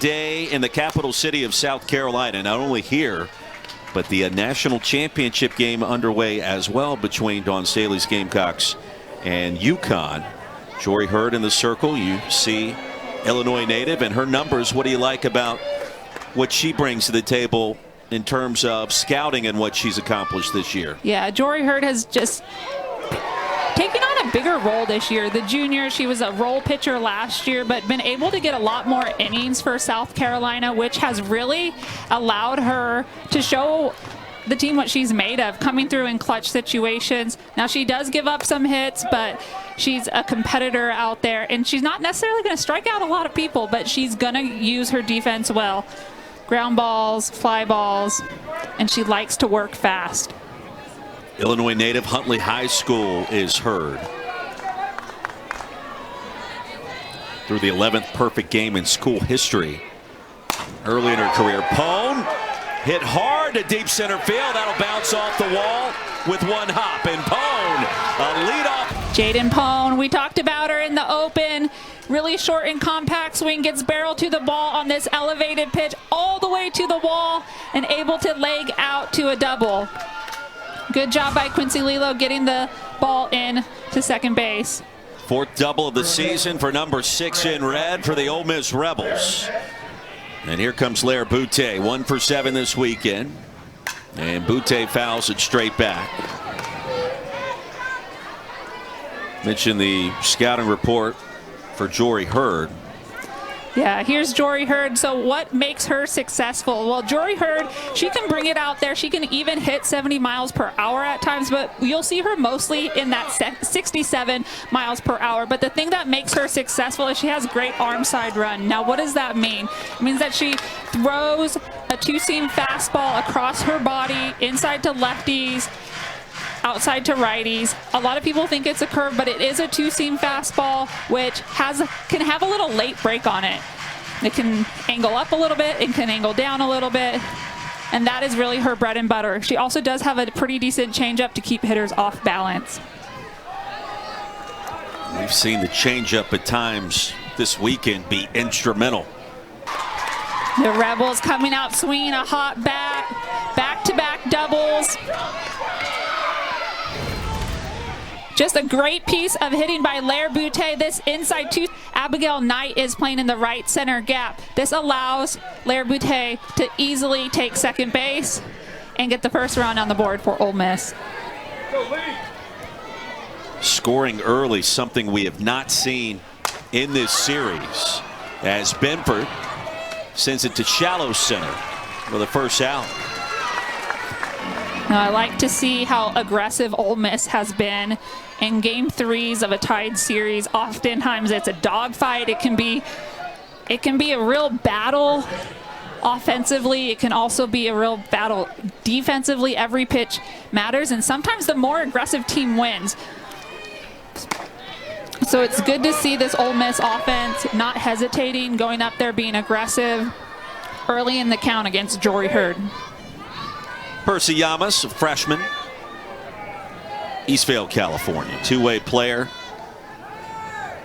day in the capital city of South Carolina. Not only here, but the national championship game underway as well between Dawn Staley's Gamecocks and UConn. Jory Herd in the circle. You see Illinois native and her numbers. What do you like about what she brings to the table in terms of scouting and what she's accomplished this year? Yeah, Jory Herd has just taken on a bigger role this year. The junior, she was a role pitcher last year, but been able to get a lot more innings for South Carolina, which has really allowed her to show the team what she's made of, coming through in clutch situations. Now, she does give up some hits, but she's a competitor out there, and she's not necessarily going to strike out a lot of people, but she's going to use her defense well. Ground balls, fly balls, and she likes to work fast. Illinois native, Huntley High School is Herd. Through the 11th perfect game in school history. Early in her career, Pone hit hard to deep center field. That'll bounce off the wall with one hop. And Pone, a leadoff. Jaden Pone, we talked about her in the open. Really short and compact swing, gets barrel to the ball on this elevated pitch all the way to the wall and able to leg out to a double. Good job by Quincy Lilo getting the ball in to second base. Fourth double of the season for number 6 in red for the Ole Miss Rebels. And here comes Lair Butte, 1 for 7 this weekend. And Butte fouls it straight back. Mentioned the scouting report for Jory Herd. Yeah, here's Jory Herd. So what makes her successful? Well, Jory Herd, she can bring it out there. She can even hit 70 miles per hour at times, but you'll see her mostly in that 67 miles per hour. But the thing that makes her successful is she has great arm side run. Now, what does that mean? It means that she throws a two-seam fastball across her body, inside to lefties, outside to righties. A lot of people think it's a curve, but it is a two-seam fastball, which can have a little late break on it. It can angle up a little bit, it can angle down a little bit, and that is really her bread and butter. She also does have a pretty decent changeup to keep hitters off balance. We've seen the changeup at times this weekend be instrumental. The Rebels coming out swinging a hot bat, back-to-back doubles. Just a great piece of hitting by Lair Butte. This inside two. Abigail Knight is playing in the right center gap. This allows Lair Butte to easily take second base and get the first run on the board for Ole Miss. Scoring early, something we have not seen in this series, as Benford sends it to shallow center for the first out. Now, I like to see how aggressive Ole Miss has been in game threes of a tied series. Oftentimes it's a dogfight. It can be a real battle offensively. It can also be a real battle defensively. Every pitch matters, and sometimes the more aggressive team wins. So it's good to see this Ole Miss offense not hesitating, going up there, being aggressive early in the count against Jory Herd. Percy Yamas, a freshman, Eastvale, California, two-way player.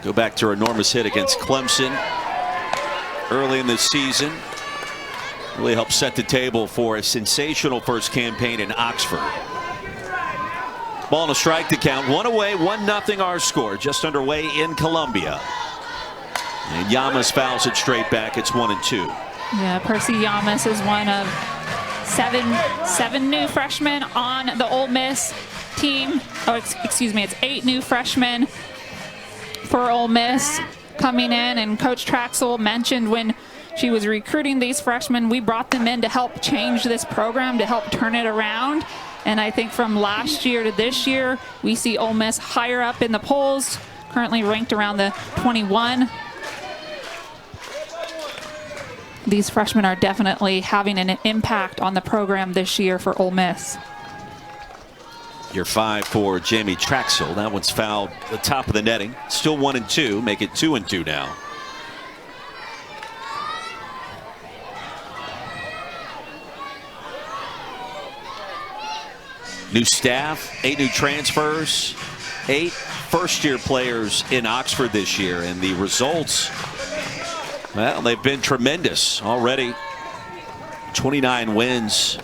Go back to her enormous hit against Clemson early in the season. Really helped set the table for a sensational first campaign in Oxford. Ball and a strike to count. One away, 1-0 our score. Just underway in Columbia. And Yamas fouls it straight back. It's 1-2. Yeah, Percy Yamas is one of seven new freshmen on the Ole Miss team. Oh, excuse me, it's 8 new freshmen for Ole Miss coming in, and Coach Traxel mentioned when she was recruiting these freshmen, we brought them in to help change this program, to help turn it around. And I think from last year to this year, we see Ole Miss higher up in the polls, currently ranked around the 21. These freshmen are definitely having an impact on the program this year for Ole Miss. Year 5 for Jamie Traxel. That one's fouled the top of the netting. Still 1-2, make it 2-2 now. New staff, 8 new transfers, 8 first-year players in Oxford this year, and the results Well, they've been tremendous already. 29 wins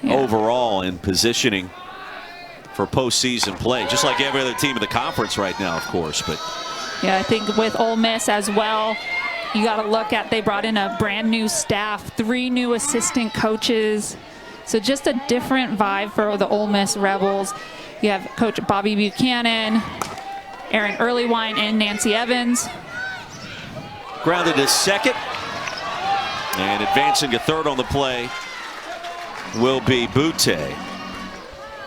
overall in positioning for postseason play, just like every other team in the conference right now, of course. But yeah, I think with Ole Miss as well, you got to look at, they brought in a brand new staff, 3 new assistant coaches. So just a different vibe for the Ole Miss Rebels. You have Coach Bobby Buchanan, Aaron Earlywine, and Nancy Evans. Grounded to second. And advancing to third on the play will be Butte.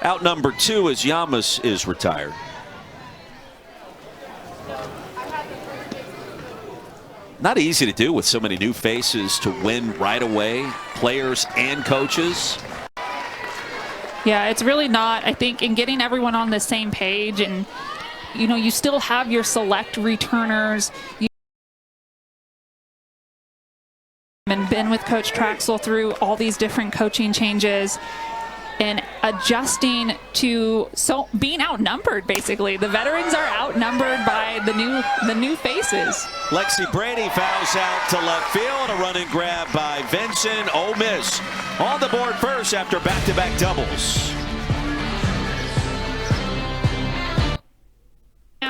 Out number 2 as Yamas is retired. Not easy to do with so many new faces to win right away, players and coaches. Yeah, it's really not. I think in getting everyone on the same page, and you know, you still have your select returners. And been with Coach Traxel through all these different coaching changes and adjusting to being outnumbered. Basically, the veterans are outnumbered by the new faces. Lexi Brady fouls out to left field. A running grab by Vincent. Ole Miss on the board first after back-to-back doubles.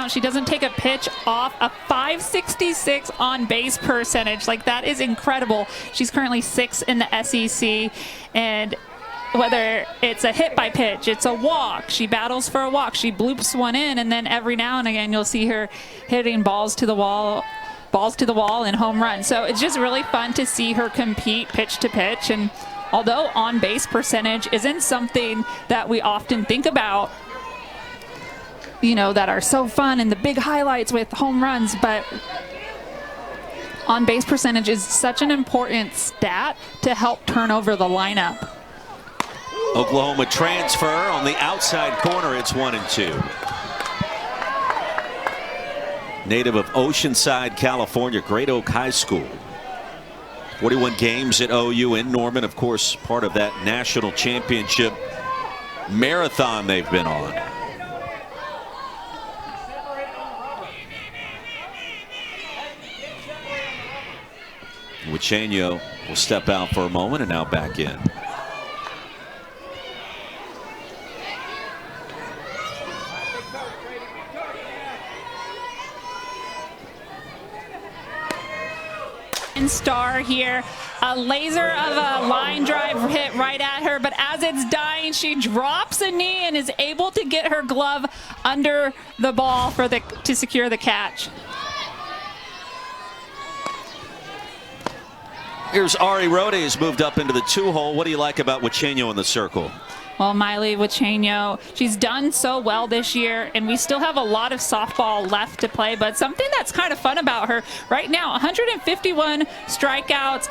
She doesn't take a pitch off. A 566 on base percentage. Like, that is incredible. She's currently 6th in the SEC, and whether it's a hit by pitch, it's a walk, she battles for a walk, she bloops one in, and then every now and again you'll see her hitting balls to the wall and home runs. So it's just really fun to see her compete pitch to pitch. And although on base percentage isn't something that we often think about, you know, that are so fun and the big highlights with home runs, but on base percentage is such an important stat to help turn over the lineup. Oklahoma transfer on the outside corner. It's 1-2. Native of Oceanside, California, Great Oak High School. 41 games at OU in Norman. Of course, part of that national championship marathon they've been on. Wichenio will step out for a moment and now back in. Star here, a laser of a line drive hit right at her, but as it's dying, she drops a knee and is able to get her glove under the ball to secure the catch. Here's Ari Rode, has moved up into the 2-hole. What do you like about Wichenio in the circle? Well, Miley Wichenio, she's done so well this year, and we still have a lot of softball left to play, but something that's kind of fun about her right now, 151 strikeouts,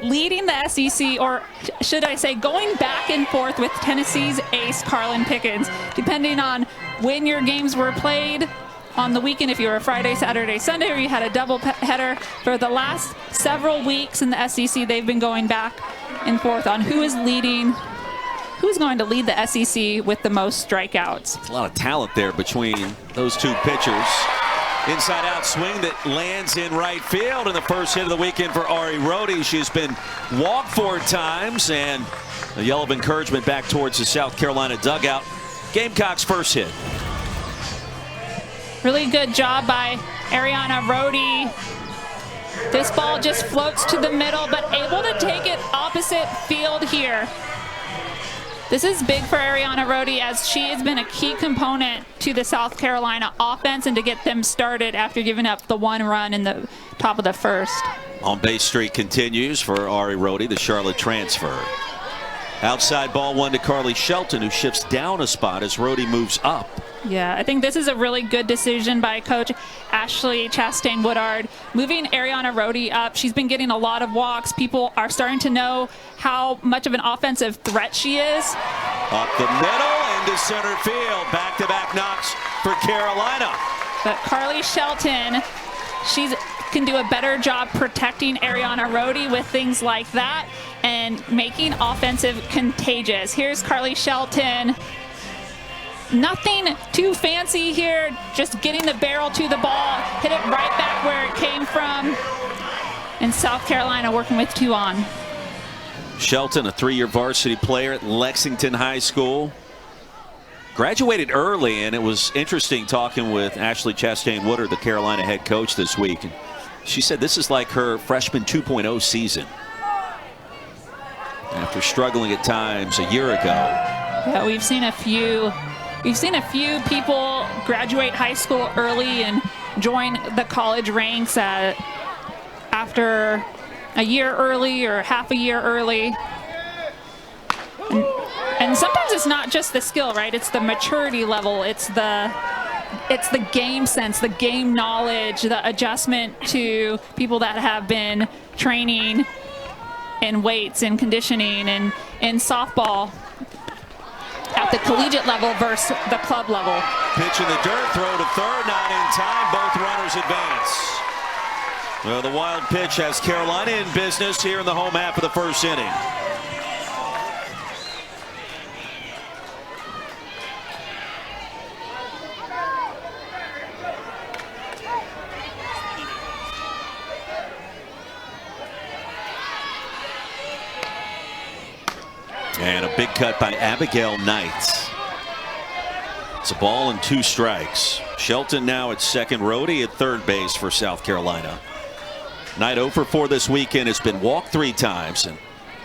leading the SEC, or should I say going back and forth with Tennessee's ace, Carlin Pickens, depending on when your games were played on the weekend, if you were a Friday, Saturday, Sunday, or you had a double header. For the last several weeks in the SEC, they've been going back and forth on who's going to lead the SEC with the most strikeouts. There's a lot of talent there between those two pitchers. Inside out swing that lands in right field, and the first hit of the weekend for Ari Rode. She's been walked 4 times, and a yell of encouragement back towards the South Carolina dugout. Gamecocks' first hit. Really good job by Ariana Rode. This ball just floats to the middle, but able to take it opposite field here. This is big for Ariana Rode, as she has been a key component to the South Carolina offense and to get them started after giving up the 1 run in the top of the first. On base streak continues for Ari Rode, the Charlotte transfer. Outside ball 1 to Carly Shelton, who shifts down a spot as Rode moves up. Yeah, I think this is a really good decision by Coach Ashley Chastain Woodard, moving Ariana Rode up. She's been getting a lot of walks. People are starting to know how much of an offensive threat she is. Up the middle into center field. Back-to-back knocks for Carolina. But Carly Shelton, she can do a better job protecting Ariana Rode with things like that and making offensive contagious. Here's Carly Shelton. Nothing too fancy here, just getting the barrel to the ball, hit it right back where it came from. And South Carolina working with 2 on. Shelton, a 3-year varsity player at Lexington High School. Graduated early, and it was interesting talking with Ashley Chastain-Woodard, the Carolina head coach, this week. She said this is like her freshman 2.0 season after struggling at times a year ago. Yeah, we've seen a few people graduate high school early and join the college ranks after a year early or half a year early. And sometimes it's not just the skill, right? It's the maturity level. It's the game sense, the game knowledge, the adjustment to people that have been training in weights and conditioning and in softball at the collegiate level versus the club level. Pitch in the dirt, throw to third, not in time. Both runners advance. Well, the wild pitch has Carolina in business here in the home half of the first inning. And a big cut by Abigail Knight. It's a ball and 2 strikes. Shelton now at second, Rhodey at third base for South Carolina. Knight 0 for 4 this weekend, has been walked 3 times, and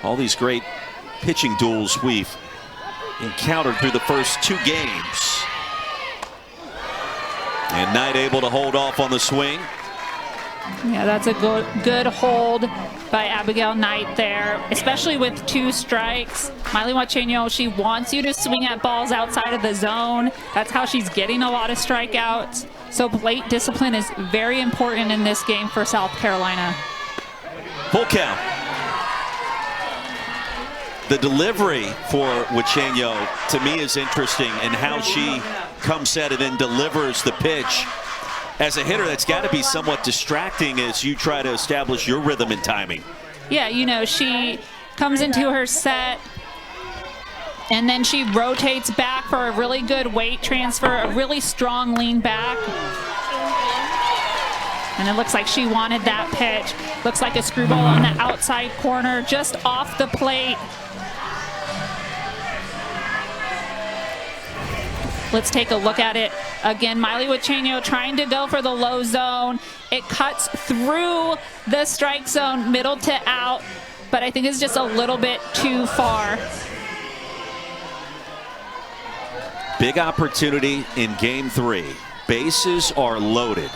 all these great pitching duels we've encountered through the first 2 games. And Knight able to hold off on the swing. Yeah, that's a good hold by Abigail Knight there, especially with 2 strikes. Miley Wachenio, she wants you to swing at balls outside of the zone. That's how she's getting a lot of strikeouts. So plate discipline is very important in this game for South Carolina. Full count. The delivery for Wachenio to me is interesting, and how she comes set and then delivers the pitch. As a hitter, that's got to be somewhat distracting as you try to establish your rhythm and timing. Yeah, you know, she comes into her set and then she rotates back for a really good weight transfer, a really strong lean back. And it looks like she wanted that pitch. Looks like a screwball on the outside corner, just off the plate. Let's take a look at it again. Miley Wachenio trying to go for the low zone. It cuts through the strike zone, middle to out, but I think it's just a little bit too far. Big opportunity in game 3. Bases are loaded.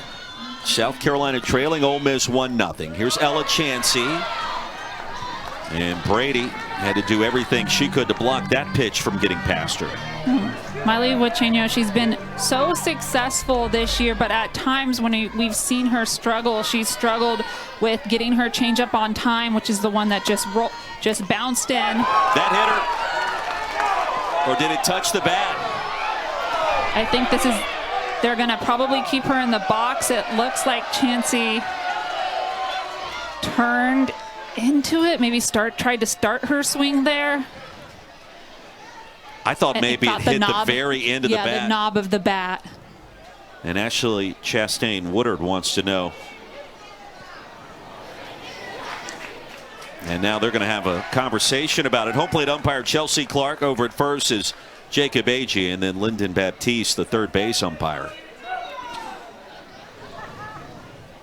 South Carolina trailing Ole Miss 1-0. Here's Ella Chansey. And Brady had to do everything she could to block that pitch from getting past her. Miley Wachenio, she's been so successful this year, but at times when we've seen her struggle, she's struggled with getting her changeup on time, which is the one that just bounced in. That hit her, or did it touch the bat? I think they're going to probably keep her in the box. It looks like Chansey turned into it, maybe tried to start her swing there. I thought maybe it hit the very end of the bat. Yeah, the knob of the bat. And Ashley Chastain-Woodard wants to know. And now they're going to have a conversation about it. Home plate umpire Chelsea Clark, over at first is Jacob Agee, and then Lyndon Baptiste, the third base umpire.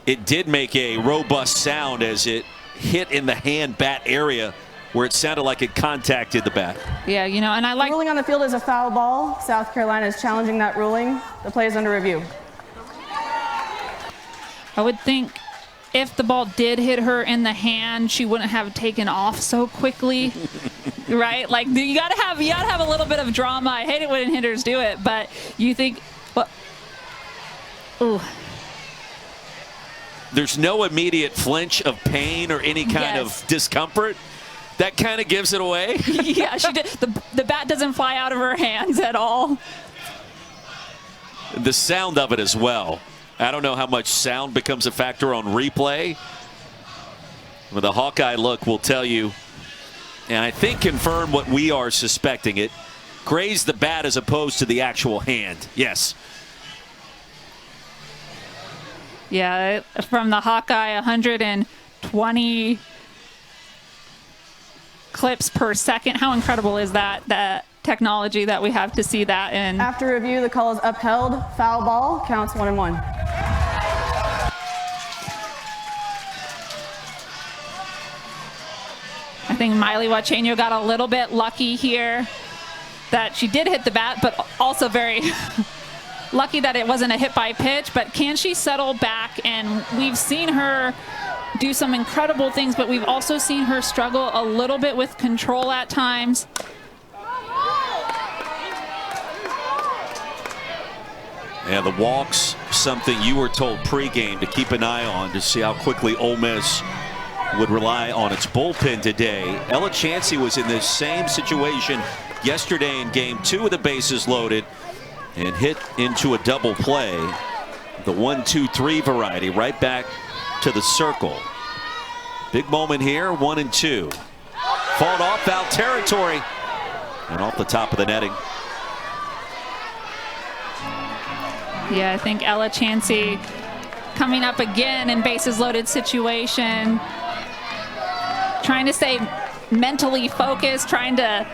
It did make a robust sound as it hit in the hand bat area, where it sounded like it contacted the bat. Yeah, you know, and I like... The ruling on the field is a foul ball. South Carolina is challenging that ruling. The play is under review. I would think if the ball did hit her in the hand, she wouldn't have taken off so quickly, right? Like, you gotta have a little bit of drama. I hate it when hitters do it, but you think, well, ooh. There's no immediate flinch of pain or any kind of discomfort. That kind of gives it away. Yeah, she did. The bat doesn't fly out of her hands at all. The sound of it as well. I don't know how much sound becomes a factor on replay. But the Hawkeye look will tell you, and I think confirm what we are suspecting. It grazed the bat as opposed to the actual hand. Yes. Yeah, from the Hawkeye, 120 clips per second. How incredible is that? That technology that we have to see that in. After review, the call is upheld. Foul ball, counts 1-1. I think Miley Wachenio got a little bit lucky here that she did hit the bat, but also very lucky that it wasn't a hit by pitch. But can she settle back? And we've seen her do some incredible things, but we've also seen her struggle a little bit with control at times. Yeah, the walks, something you were told pregame to keep an eye on to see how quickly Ole Miss would rely on its bullpen today. Ella Chansey was in this same situation yesterday in game 2 with the bases loaded and hit into a double play. The 1-2-3 variety right back to the circle. Big moment here, 1-2. Fought off, foul territory, and off the top of the netting. Yeah, I think Ella Chansey coming up again in bases loaded situation. Trying to stay mentally focused, trying to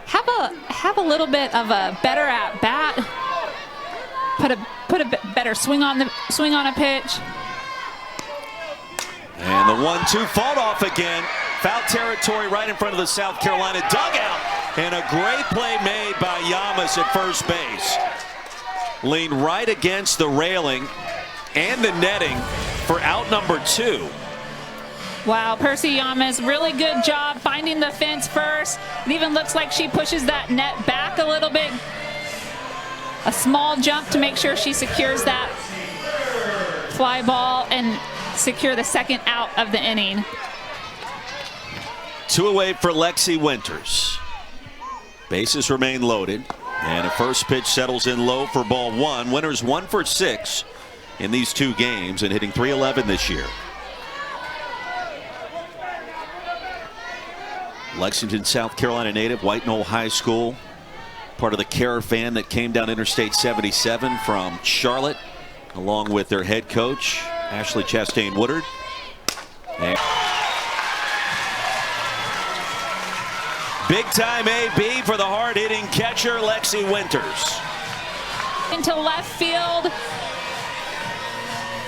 have a little bit of a better at bat, put a better swing on a pitch. And the 1-2 fought off again. Foul territory right in front of the South Carolina dugout, and a great play made by Yamas at first base. Leaned right against the railing and the netting for out number 2. Wow, Percy Yamas, really good job finding the fence first. It even looks like she pushes that net back a little bit. A small jump to make sure she secures that fly ball and secure the second out of the inning. 2 away for Lexi Winters. Bases remain loaded, and a first pitch settles in low for ball 1. Winters 1 for 6 in these 2 games and hitting .311 this year. Lexington, South Carolina native, White Knoll High School, part of the caravan that came down Interstate 77 from Charlotte, along with their head coach, Ashley Chastain Woodard. And big time AB for the hard-hitting catcher, Lexi Winters. Into left field.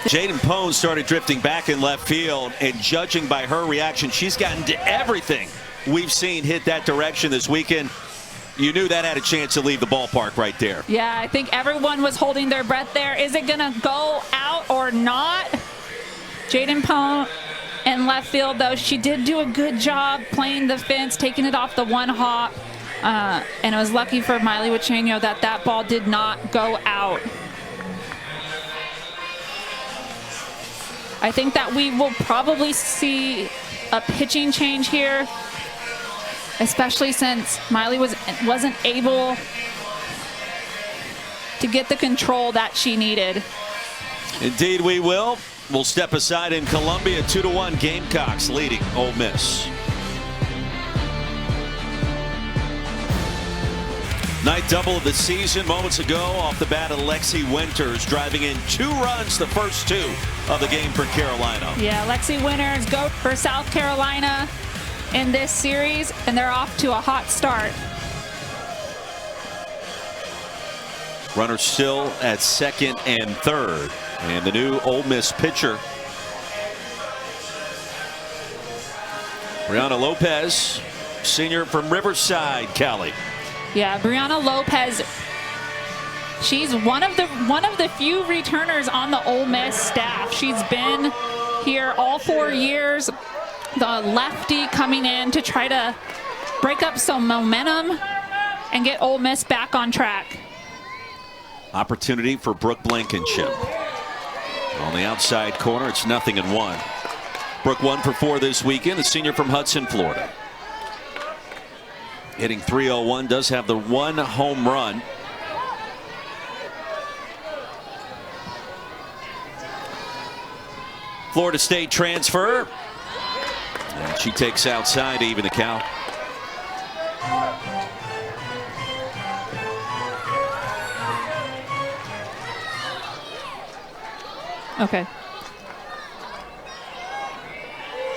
Jaden Pone started drifting back in left field, and judging by her reaction, she's gotten to everything we've seen hit that direction this weekend. You knew that had a chance to leave the ballpark right there. Yeah, I think everyone was holding their breath there. Is it going to go out or not? Jaden Pone in left field, though, she did do a good job playing the fence, taking it off the one hop. And it was lucky for Miley Wachenio that that ball did not go out. I think that we will probably see a pitching change here, especially since Miley wasn't able to get the control that she needed. Indeed we will. We'll step aside in Columbia. 2-1 Gamecocks leading Ole Miss. Ninth double of the season moments ago off the bat of Lexi Winters, driving in 2 runs, the first 2 of the game for Carolina. Yeah, Lexi Winters go for South Carolina in this series, and they're off to a hot start. Runner still at second and third. And the new Ole Miss pitcher, Brianna Lopez, senior from Riverside, Cali. Yeah, Brianna Lopez, she's one of the few returners on the Ole Miss staff. She's been here all 4 years. The lefty coming in to try to break up some momentum and get Ole Miss back on track. Opportunity for Brooke Blankenship. On the outside corner, it's 0-1. Brooke 1 for 4 this weekend, the senior from Hudson, Florida. Hitting .301, does have the 1 home run. Florida State transfer. And she takes outside to even the count. Okay.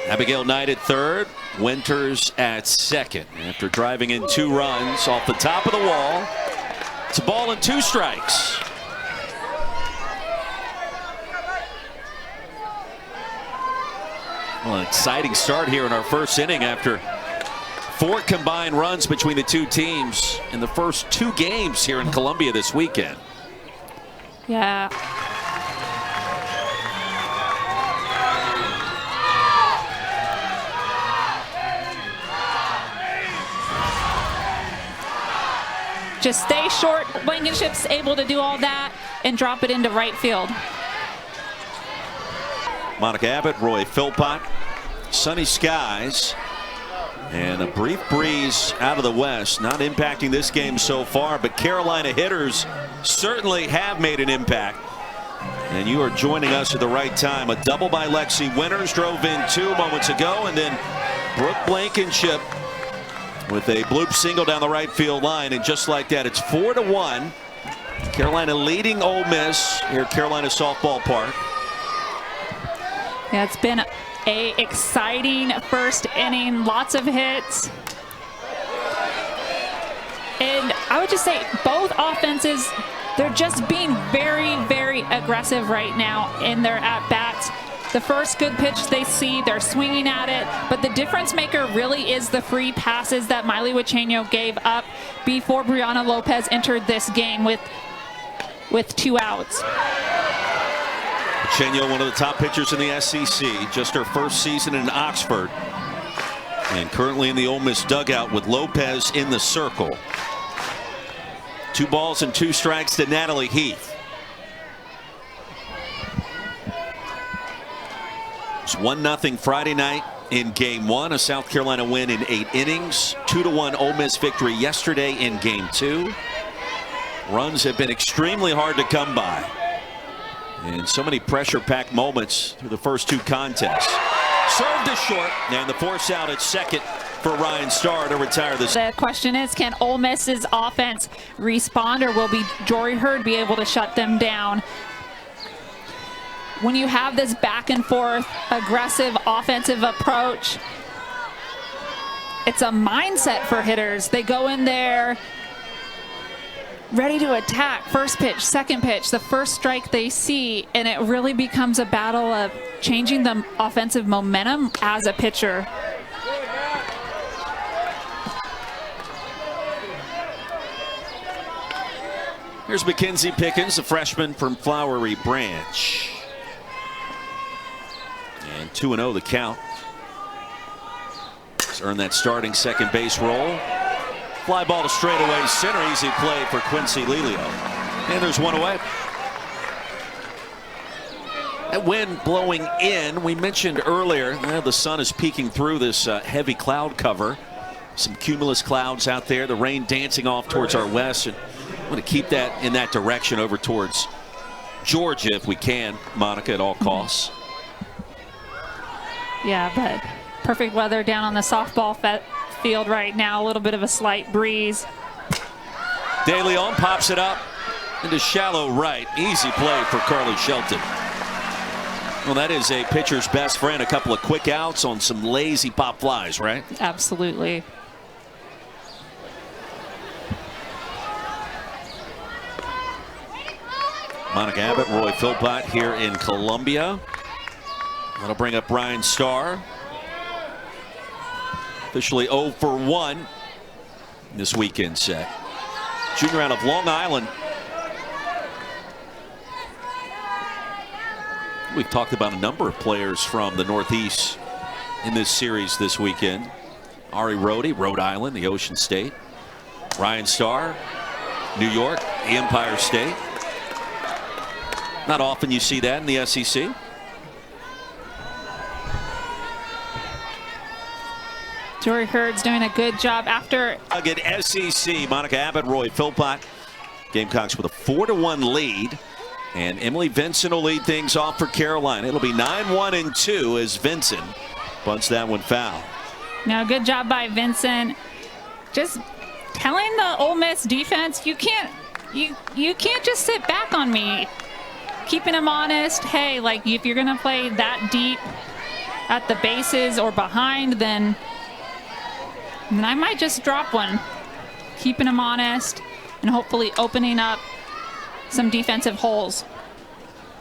Abigail Knight at third. Winters at second. After driving in 2 runs off the top of the wall. It's a ball and 2 strikes. Well, an exciting start here in our first inning after 4 combined runs between the 2 teams in the first 2 games here in Columbia this weekend. Yeah. Just stay short. Blankenship's able to do all that and drop it into right field. Monica Abbott, Roy Philpott, sunny skies, and a brief breeze out of the west. Not impacting this game so far, but Carolina hitters certainly have made an impact. And you are joining us at the right time. A double by Lexi Winters drove in 2 moments ago, and then Brooke Blankenship with a bloop single down the right field line. And just like that, it's 4-1. Carolina leading Ole Miss here at Carolina Softball Park. Yeah, it's been a exciting first inning. Lots of hits. And I would just say both offenses, they're just being very, very aggressive right now in their at-bats. The first good pitch they see, they're swinging at it, but the difference maker really is the free passes that Miley Wachenio gave up before Brianna Lopez entered this game with 2 outs. Wachenio, one of the top pitchers in the SEC, just her first season in Oxford, and currently in the Ole Miss dugout with Lopez in the circle. 2 balls and 2 strikes to Natalie Heath. It's 1-0 Friday night in Game 1, a South Carolina win in 8 innings. 2-1 Ole Miss victory yesterday in Game 2. Runs have been extremely hard to come by, and so many pressure-packed moments through the first 2 contests. Served to short, and the force out at second for Ryan Starr to retire this. The question is, can Ole Miss's offense respond, or will Jory Herd be able to shut them down? When you have this back and forth aggressive offensive approach, it's a mindset for hitters. They go in there ready to attack. First pitch, second pitch, the first strike they see, and it really becomes a battle of changing the offensive momentum as a pitcher. Here's Mackenzie Pickens, a freshman from Flowery Branch. And 2-0 the count. He's earned that starting second base role. Fly ball to straightaway center. Easy play for Quincy Lelio. And there's 1 away. That wind blowing in. We mentioned earlier the sun is peeking through this heavy cloud cover. Some cumulus clouds out there. The rain dancing off towards our west. And I want to keep that in that direction over towards Georgia if we can, Monica, at all costs. Yeah, but perfect weather down on the softball field right now. A little bit of a slight breeze. De Leon pops it up into shallow right. Easy play for Carly Shelton. Well, that is a pitcher's best friend. A couple of quick outs on some lazy pop flies, right? Absolutely. Monica Abbott, Roy Philpott here in Columbia. That'll bring up Ryan Starr. Officially 0 for 1 in this weekend set. Junior out of Long Island. We've talked about a number of players from the Northeast in this series this weekend. Ari Rhodey, Rhode Island, the Ocean State. Ryan Starr, New York, the Empire State. Not often you see that in the SEC. Jory Herd's doing a good job after. Again, SEC, Monica Abbott, Roy Philpott. Gamecocks with a 4-1 lead. And Emily Vincent will lead things off for Carolina. It'll be 9-1-2 as Vincent bunts that one foul. Now, good job by Vincent. Just telling the Ole Miss defense, you can't just sit back on me. keeping him honest. Hey, like if you're going to play that deep at the bases or behind, then I might just drop one. Keeping him honest and hopefully opening up some defensive holes.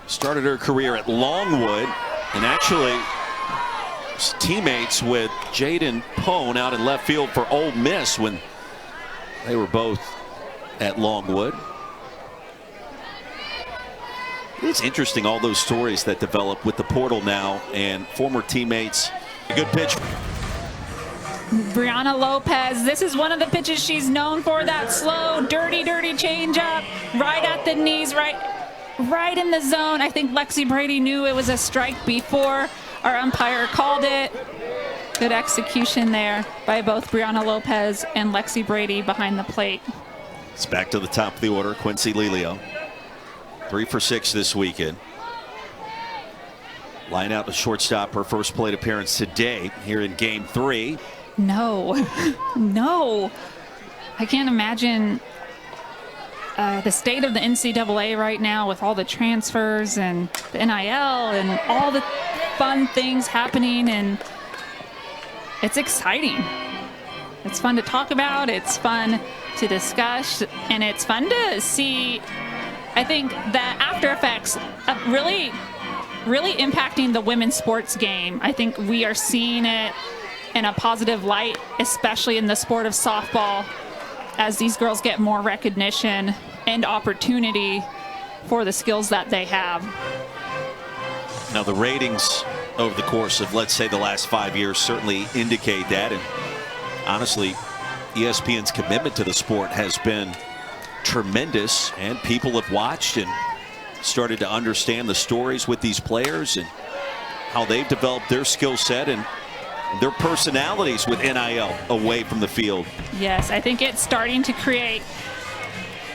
Started her career at Longwood and actually teammates with Jaden Pone out in left field for Ole Miss when they were both at Longwood. It's interesting, all those stories that develop with the portal now and former teammates. A good pitch. Brianna Lopez, this is one of the pitches she's known for, that slow, dirty changeup, right at the knees, right in the zone. I think Lexi Brady knew it was a strike before our umpire called it. Good execution there by both Brianna Lopez and Lexi Brady behind the plate. It's back to the top of the order. Quincy Lelio, 3 for 6 this weekend. Line out the shortstop, her first plate appearance today here in Game 3. No, no. I can't imagine the state of the NCAA right now with all the transfers and the NIL and all the fun things happening, and it's exciting. It's fun to talk about, it's fun to discuss, and it's fun to see, I think, the after effects of really impacting the women's sports game. I think we are seeing it in a positive light, especially in the sport of softball, as these girls get more recognition and opportunity for the skills that they have. Now the ratings over the course of, let's say, the last 5 years certainly indicate that, and honestly ESPN's commitment to the sport has been tremendous, and people have watched and started to understand the stories with these players and how they've developed their skill set and their personalities with NIL away from the field. Yes, I think it's starting to create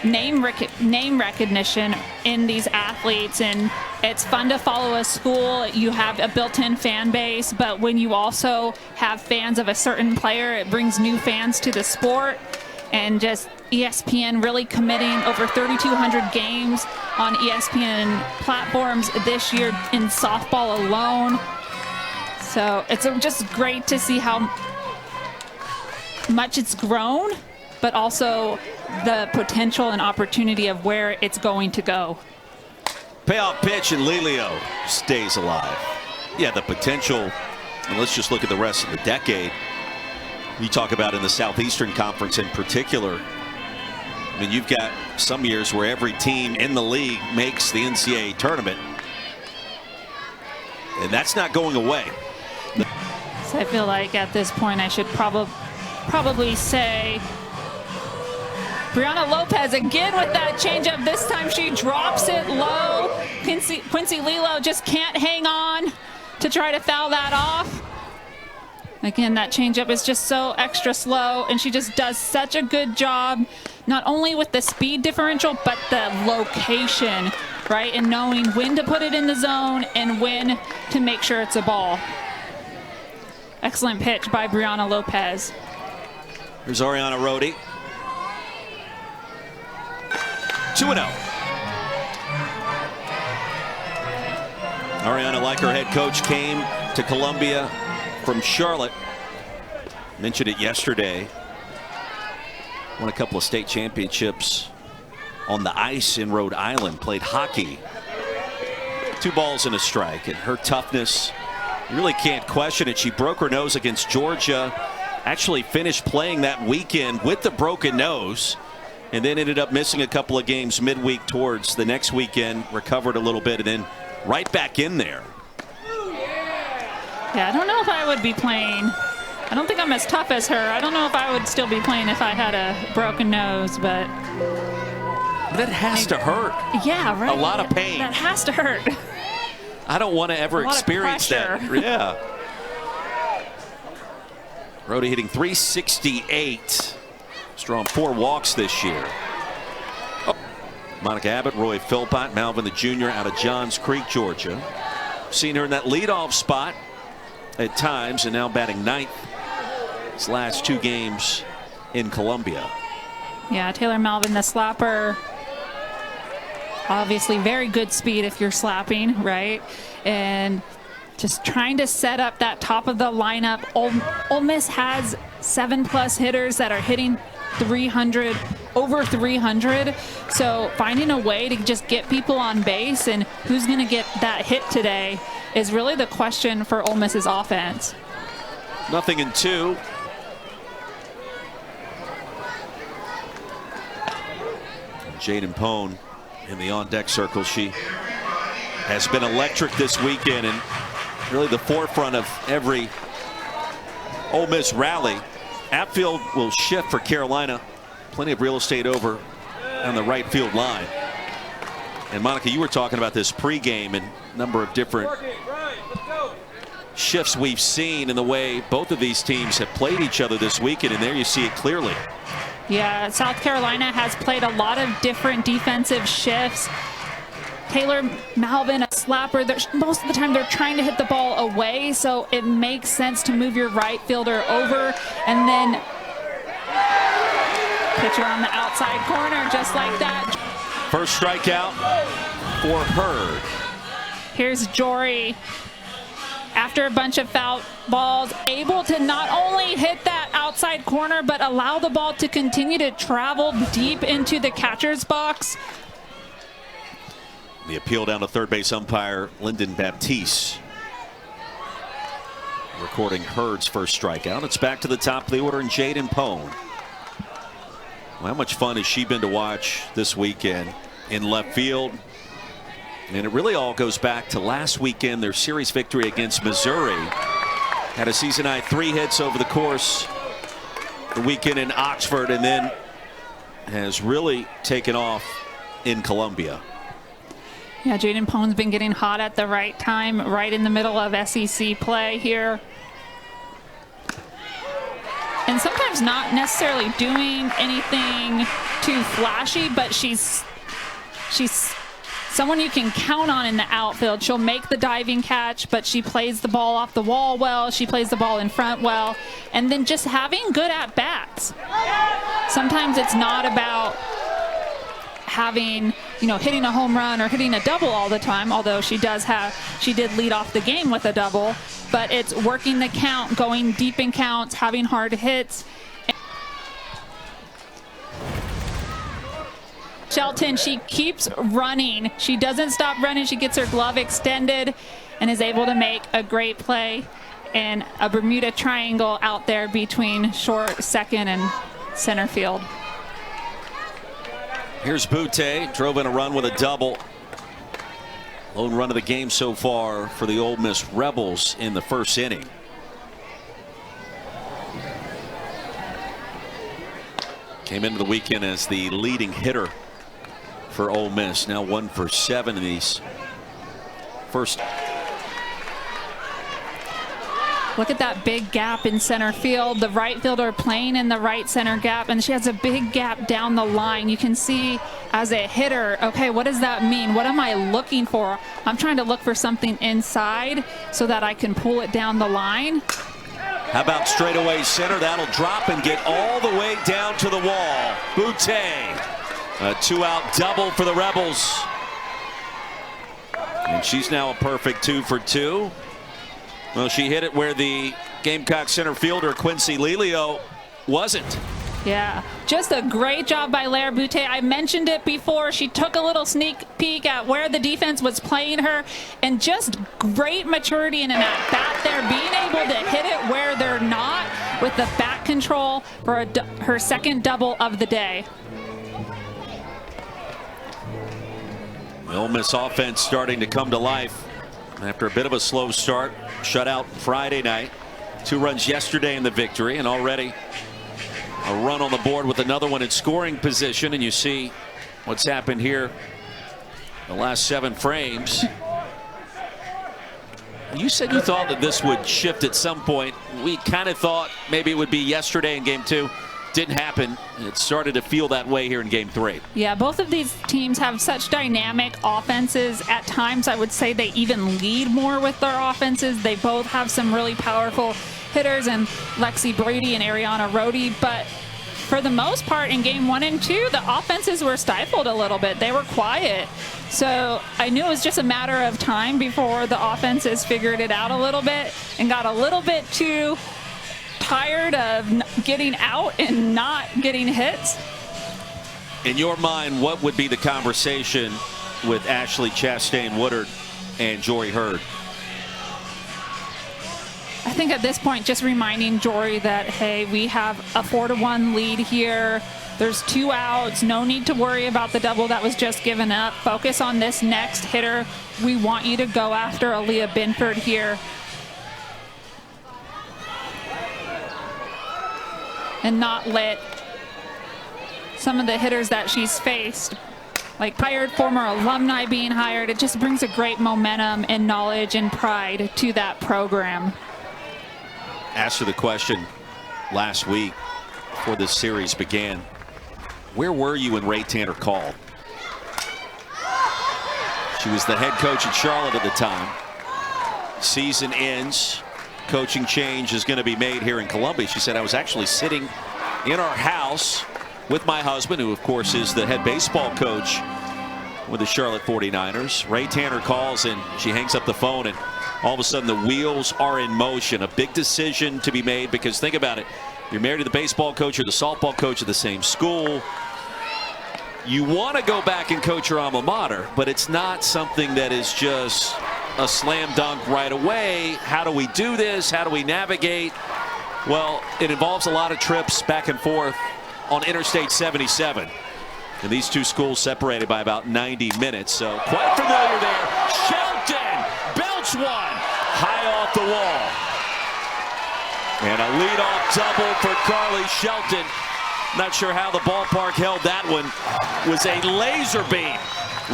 name recognition in these athletes, and it's fun to follow a school. You have a built-in fan base, but when you also have fans of a certain player, it brings new fans to the sport. And just ESPN really committing over 3,200 games on ESPN platforms this year in softball alone. So it's just great to see how much it's grown, but also the potential and opportunity of where it's going to go. Payoff pitch, and Lelio stays alive. Yeah, the potential, and let's just look at the rest of the decade. You talk about in the Southeastern Conference in particular. I mean, you've got some years where every team in the league makes the NCAA tournament, and that's not going away. So I feel like at this point I should probably say Brianna Lopez again with that changeup. This time she drops it low. Quincy Lelio just can't hang on to try to foul that off. Again, that changeup is just so extra slow, and she just does such a good job, not only with the speed differential, but the location, right? And knowing when to put it in the zone and when to make sure it's a ball. Excellent pitch by Brianna Lopez. Here's Ariana Rhodey. 2-0. Ariana, like her head coach, came to Columbia from Charlotte. Mentioned it yesterday. Won a couple of state championships on the ice in Rhode Island. Played hockey. 2 balls and a strike. And her toughness, you really can't question it. She broke her nose against Georgia. Actually finished playing that weekend with the broken nose, and then ended up missing a couple of games midweek towards the next weekend. Recovered a little bit and then right back in there. Yeah, I don't know if I would be playing. I don't think I'm as tough as her. I don't know if I would still be playing if I had a broken nose, but that has to hurt. Yeah, right. A lot of pain. That has to hurt. I don't want to ever experience that. Yeah. Rhodey hitting .368. Strong 4 walks this year. Oh. Monica Abbott, Roy Philpott, Malvin the Jr. out of Johns Creek, Georgia. Seen her in that leadoff spot at times, and now batting 9th his last 2 games in Columbia. Yeah, Taylor Malvin, the slapper, Obviously very good speed if you're slapping, right? And just trying to set up that top of the lineup. Ole Miss has 7+ hitters that are hitting 300, over 300. So finding a way to just get people on base and who's going to get that hit today is really the question for Ole Miss's offense. 0-2. Jaden Pone in the on-deck circle. She has been electric this weekend and really the forefront of every Ole Miss rally. Outfield will shift for Carolina. Plenty of real estate over on the right field line. And Monica, you were talking about this pregame and number of different shifts we've seen in the way both of these teams have played each other this weekend, and there you see it clearly. Yeah, South Carolina has played a lot of different defensive shifts. Taylor Malvin, a slapper, most of the time they're trying to hit the ball away, so it makes sense to move your right fielder over and then pitcher on the outside corner just like that. First strikeout for Herd. Here's Jory, after a bunch of foul balls, able to not only hit that outside corner but allow the ball to continue to travel deep into the catcher's box. The appeal down to third base umpire Lyndon Baptiste, recording Herd's first strikeout. It's back to the top of the order and Jaden Pone. Well, how much fun has she been to watch this weekend in left field? And it really all goes back to last weekend, their series victory against Missouri. Had a season high 3 hits over the course the weekend in Oxford, and then has really taken off in Columbia. Yeah, Jaden Pone's been getting hot at the right time, right in the middle of SEC play here. And sometimes not necessarily doing anything too flashy, but she's someone you can count on in the outfield. She'll make the diving catch, but she plays the ball off the wall well. She plays the ball in front well. And then just having good at-bats. Sometimes it's not about having, hitting a home run or hitting a double all the time, although she did lead off the game with a double, but it's working the count, going deep in counts, having hard hits. Shelton, she keeps running. She doesn't stop running. She gets her glove extended and is able to make a great play in a Bermuda triangle out there between short, second, and center field. Here's Butte, drove in a run with a double. Lone run of the game so far for the Ole Miss Rebels in the first inning. Came into the weekend as the leading hitter for Ole Miss. Now 1 for 7 in these first. Look at that big gap in center field. The right fielder playing in the right center gap, and she has a big gap down the line. You can see as a hitter, okay, what does that mean? What am I looking for? I'm trying to look for something inside so that I can pull it down the line. How about straightaway center? That'll drop and get all the way down to the wall. Butte, a 2-out double for the Rebels. And she's now a perfect 2 for 2. Well, she hit it where the Gamecock center fielder Quincy Lelio wasn't. Yeah, just a great job by Lair Butte. I mentioned it before. She took a little sneak peek at where the defense was playing her, and just great maturity in an at-bat there, being able to hit it where they're not with the bat control for her second double of the day. The Ole Miss offense starting to come to life after a bit of a slow start. Shutout Friday night. 2 runs yesterday in the victory, and already a run on the board with another one in scoring position. And you see what's happened here the last 7 frames. You said you thought that this would shift at some point. We kind of thought maybe it would be yesterday in game 2. Didn't happen. It started to feel that way here in game 3. Yeah, both of these teams have such dynamic offenses. At times, I would say they even lead more with their offenses. They both have some really powerful hitters, and Lexi Brady and Ariana Rhodey, but for the most part in game 1 and 2, the offenses were stifled a little bit. They were quiet. So I knew it was just a matter of time before the offenses figured it out a little bit and got a little bit too tired of getting out and not getting hits. In your mind, what would be the conversation with Ashley Chastain-Woodard and Jory Herd? I think at this point, just reminding Jory that, hey, we have a 4-1 lead here. There's 2 outs. No need to worry about the double that was just given up. Focus on this next hitter. We want you to go after Aaliyah Binford here. And not let some of the hitters that she's faced, like hired former alumni being hired, it just brings a great momentum and knowledge and pride to that program. Asked her the question last week before this series began, where were you when Ray Tanner called? She was the head coach at Charlotte at the time. Season ends. Coaching change is going to be made here in Columbia. She said, I was actually sitting in our house with my husband, who of course is the head baseball coach with the Charlotte 49ers. Ray Tanner calls and she hangs up the phone, and all of a sudden the wheels are in motion. A big decision to be made, because think about it. You're married to the baseball coach or the softball coach at the same school. You want to go back and coach your alma mater, but it's not something that is just a slam dunk right away. How do we do this? How do we navigate? Well, it involves a lot of trips back and forth on Interstate 77. And these two schools separated by about 90 minutes. So quite familiar there. Shelton belts one high off the wall. And a leadoff double for Carly Shelton. Not sure how the ballpark held that one. Was a laser beam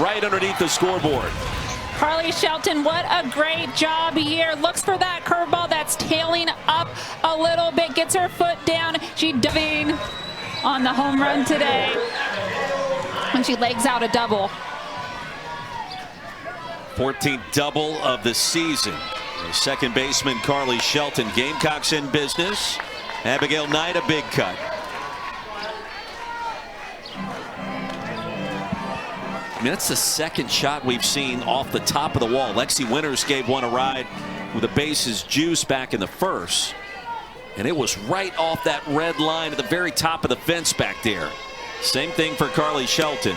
right underneath the scoreboard. Carly Shelton, what a great job here. Looks for that curveball that's tailing up a little bit. Gets her foot down. She diving on the home run today. And she legs out a double. 14th double of the season. The second baseman Carly Shelton. Gamecocks in business. Abigail Knight a big cut. I mean, that's the second shot we've seen off the top of the wall. Lexi Winters gave one a ride with the bases juiced back in the first. And it was right off that red line at the very top of the fence back there. Same thing for Carly Shelton.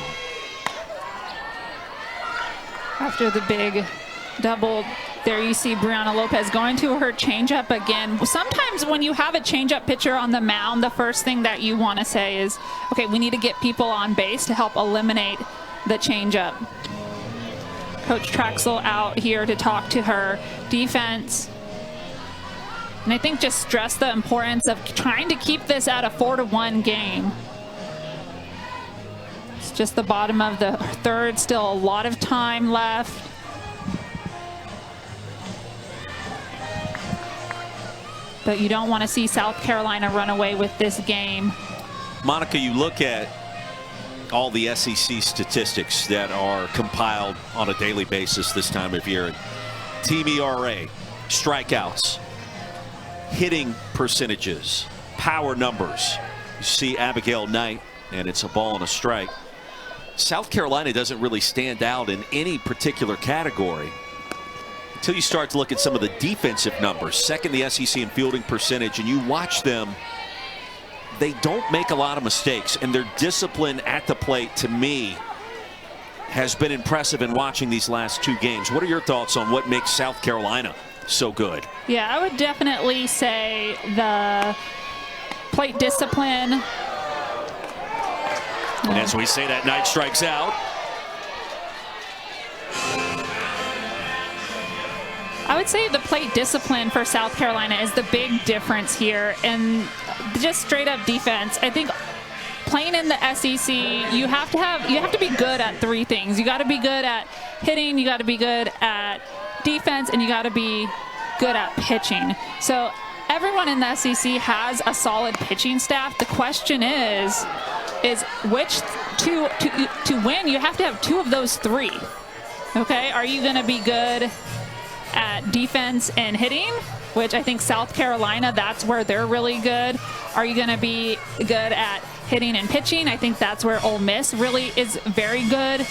After the big double, there you see Brianna Lopez going to her changeup again. Sometimes when you have a changeup pitcher on the mound, the first thing that you want to say is, okay, we need to get people on base to help eliminate the changeup. Coach Traxel out here to talk to her defense. And I think just stress the importance of trying to keep this at a 4-1 game. It's just the bottom of the third, still a lot of time left. But you don't want to see South Carolina run away with this game. Monica, you look at all the SEC statistics that are compiled on a daily basis this time of year. Team ERA, strikeouts, hitting percentages, power numbers. You see Abigail Knight, and it's a ball and a strike. South Carolina doesn't really stand out in any particular category until you start to look at some of the defensive numbers. Second the SEC in fielding percentage, and you watch them. They don't make a lot of mistakes, and their discipline at the plate, to me, has been impressive in watching these last 2 games. What are your thoughts on what makes South Carolina so good? Yeah, I would definitely say the plate discipline. And as we say that, Knight strikes out. I would say the plate discipline for South Carolina is the big difference here, and just straight up defense. I think playing in the SEC, you have to be good at 3 things. You got to be good at hitting, you got to be good at defense, and you got to be good at pitching. So everyone in the SEC has a solid pitching staff. The question is which to win, you have to have 2 of those 3. Okay, are you going to be good at defense and hitting, which I think South Carolina, that's where they're really good. Are you going to be good at hitting and pitching? I think that's where Ole Miss really is very good.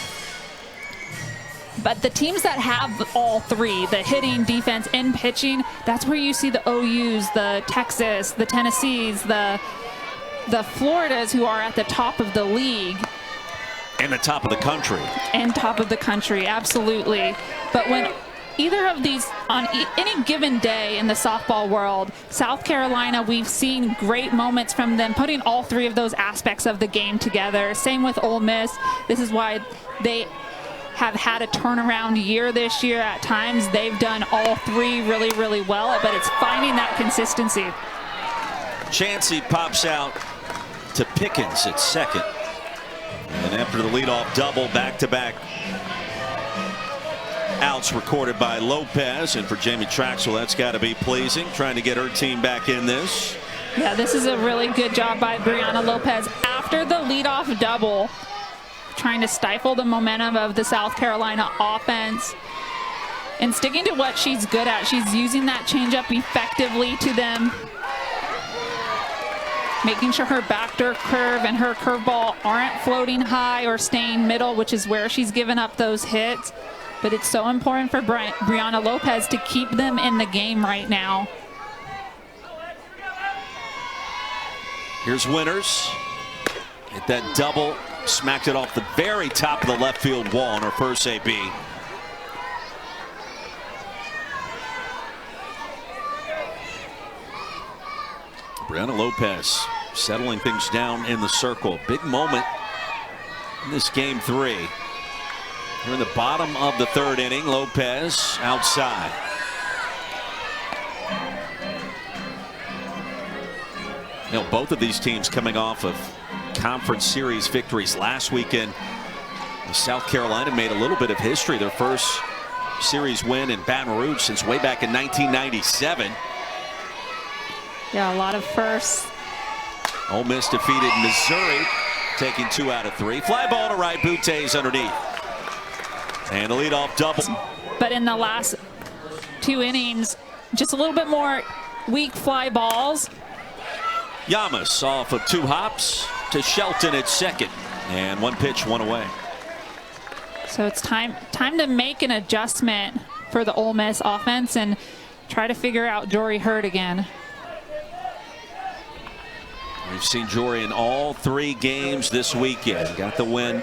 But the teams that have all three, the hitting, defense, and pitching, that's where you see the OUs, the Texas, the Tennessees, the Floridas, who are at the top of the league. And the top of the country. And top of the country, absolutely. But when either of these, on any given day in the softball world, South Carolina, we've seen great moments from them putting all three of those aspects of the game together. Same with Ole Miss. This is why they have had a turnaround year this year. At times, they've done all three really, really well, but it's finding that consistency. Chansey pops out to Pickens at second. And after the leadoff double, back-to-back outs recorded by Lopez. And for Jamie Traxel, that's got to be pleasing, trying to get her team back in this. Yeah, this is a really good job by Brianna Lopez after the leadoff double, trying to stifle the momentum of the South Carolina offense and sticking to what she's good at. She's using that changeup effectively to them, making sure her backdoor curve and her curveball aren't floating high or staying middle, which is where she's given up those hits. But it's so important for Brianna Lopez to keep them in the game right now. Here's Winters. Hit that double, smacked it off the very top of the left field wall on her first AB. Brianna Lopez settling things down in the circle. Big moment in this game 3. We're in the bottom of the third inning. Lopez outside. You know, both of these teams coming off of conference series victories last weekend. South Carolina made a little bit of history. Their first series win in Baton Rouge since way back in 1997. Yeah, a lot of firsts. Ole Miss defeated Missouri, taking 2 out of 3. Fly ball to right, Boute's underneath. And a leadoff double. But in the last 2 innings, just a little bit more weak fly balls. Yamas off of 2 hops to Shelton at second. And 1 pitch, 1 away. So it's time to make an adjustment for the Ole Miss offense and try to figure out Jory Herd again. We've seen Jory in all 3 games this weekend. Got the win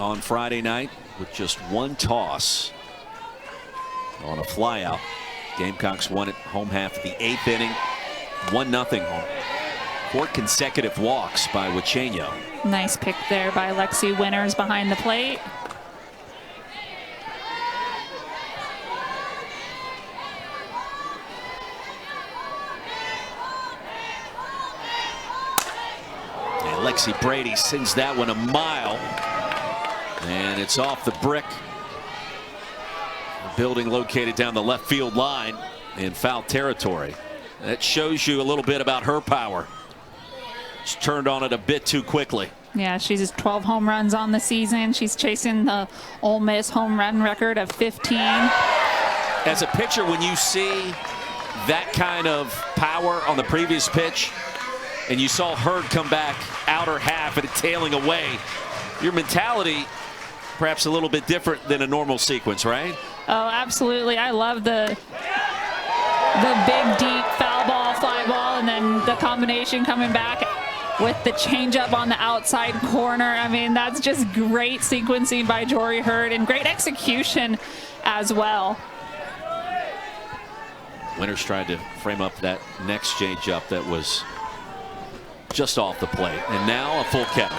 on Friday night with just 1 toss on a flyout. Gamecocks won it home half of the 8th inning. 1-0 home. 4 consecutive walks by Wichenio. Nice pick there by Lexi Winters behind the plate. Lexi Brady sends that one a mile, and it's off the brick. A building located down the left field line in foul territory. That shows you a little bit about her power. She's turned on it a bit too quickly. Yeah, she's 12 home runs on the season. She's chasing the Ole Miss home run record of 15. As a pitcher, when you see that kind of power on the previous pitch, and you saw Herd come back outer half and tailing away, your mentality perhaps a little bit different than a normal sequence, right? Oh, absolutely. I love the big, deep foul ball, fly ball, and then the combination coming back with the changeup on the outside corner. I mean, that's just great sequencing by Jory Herd and great execution as well. Winters tried to frame up that next changeup that was just off the plate, and now a full count.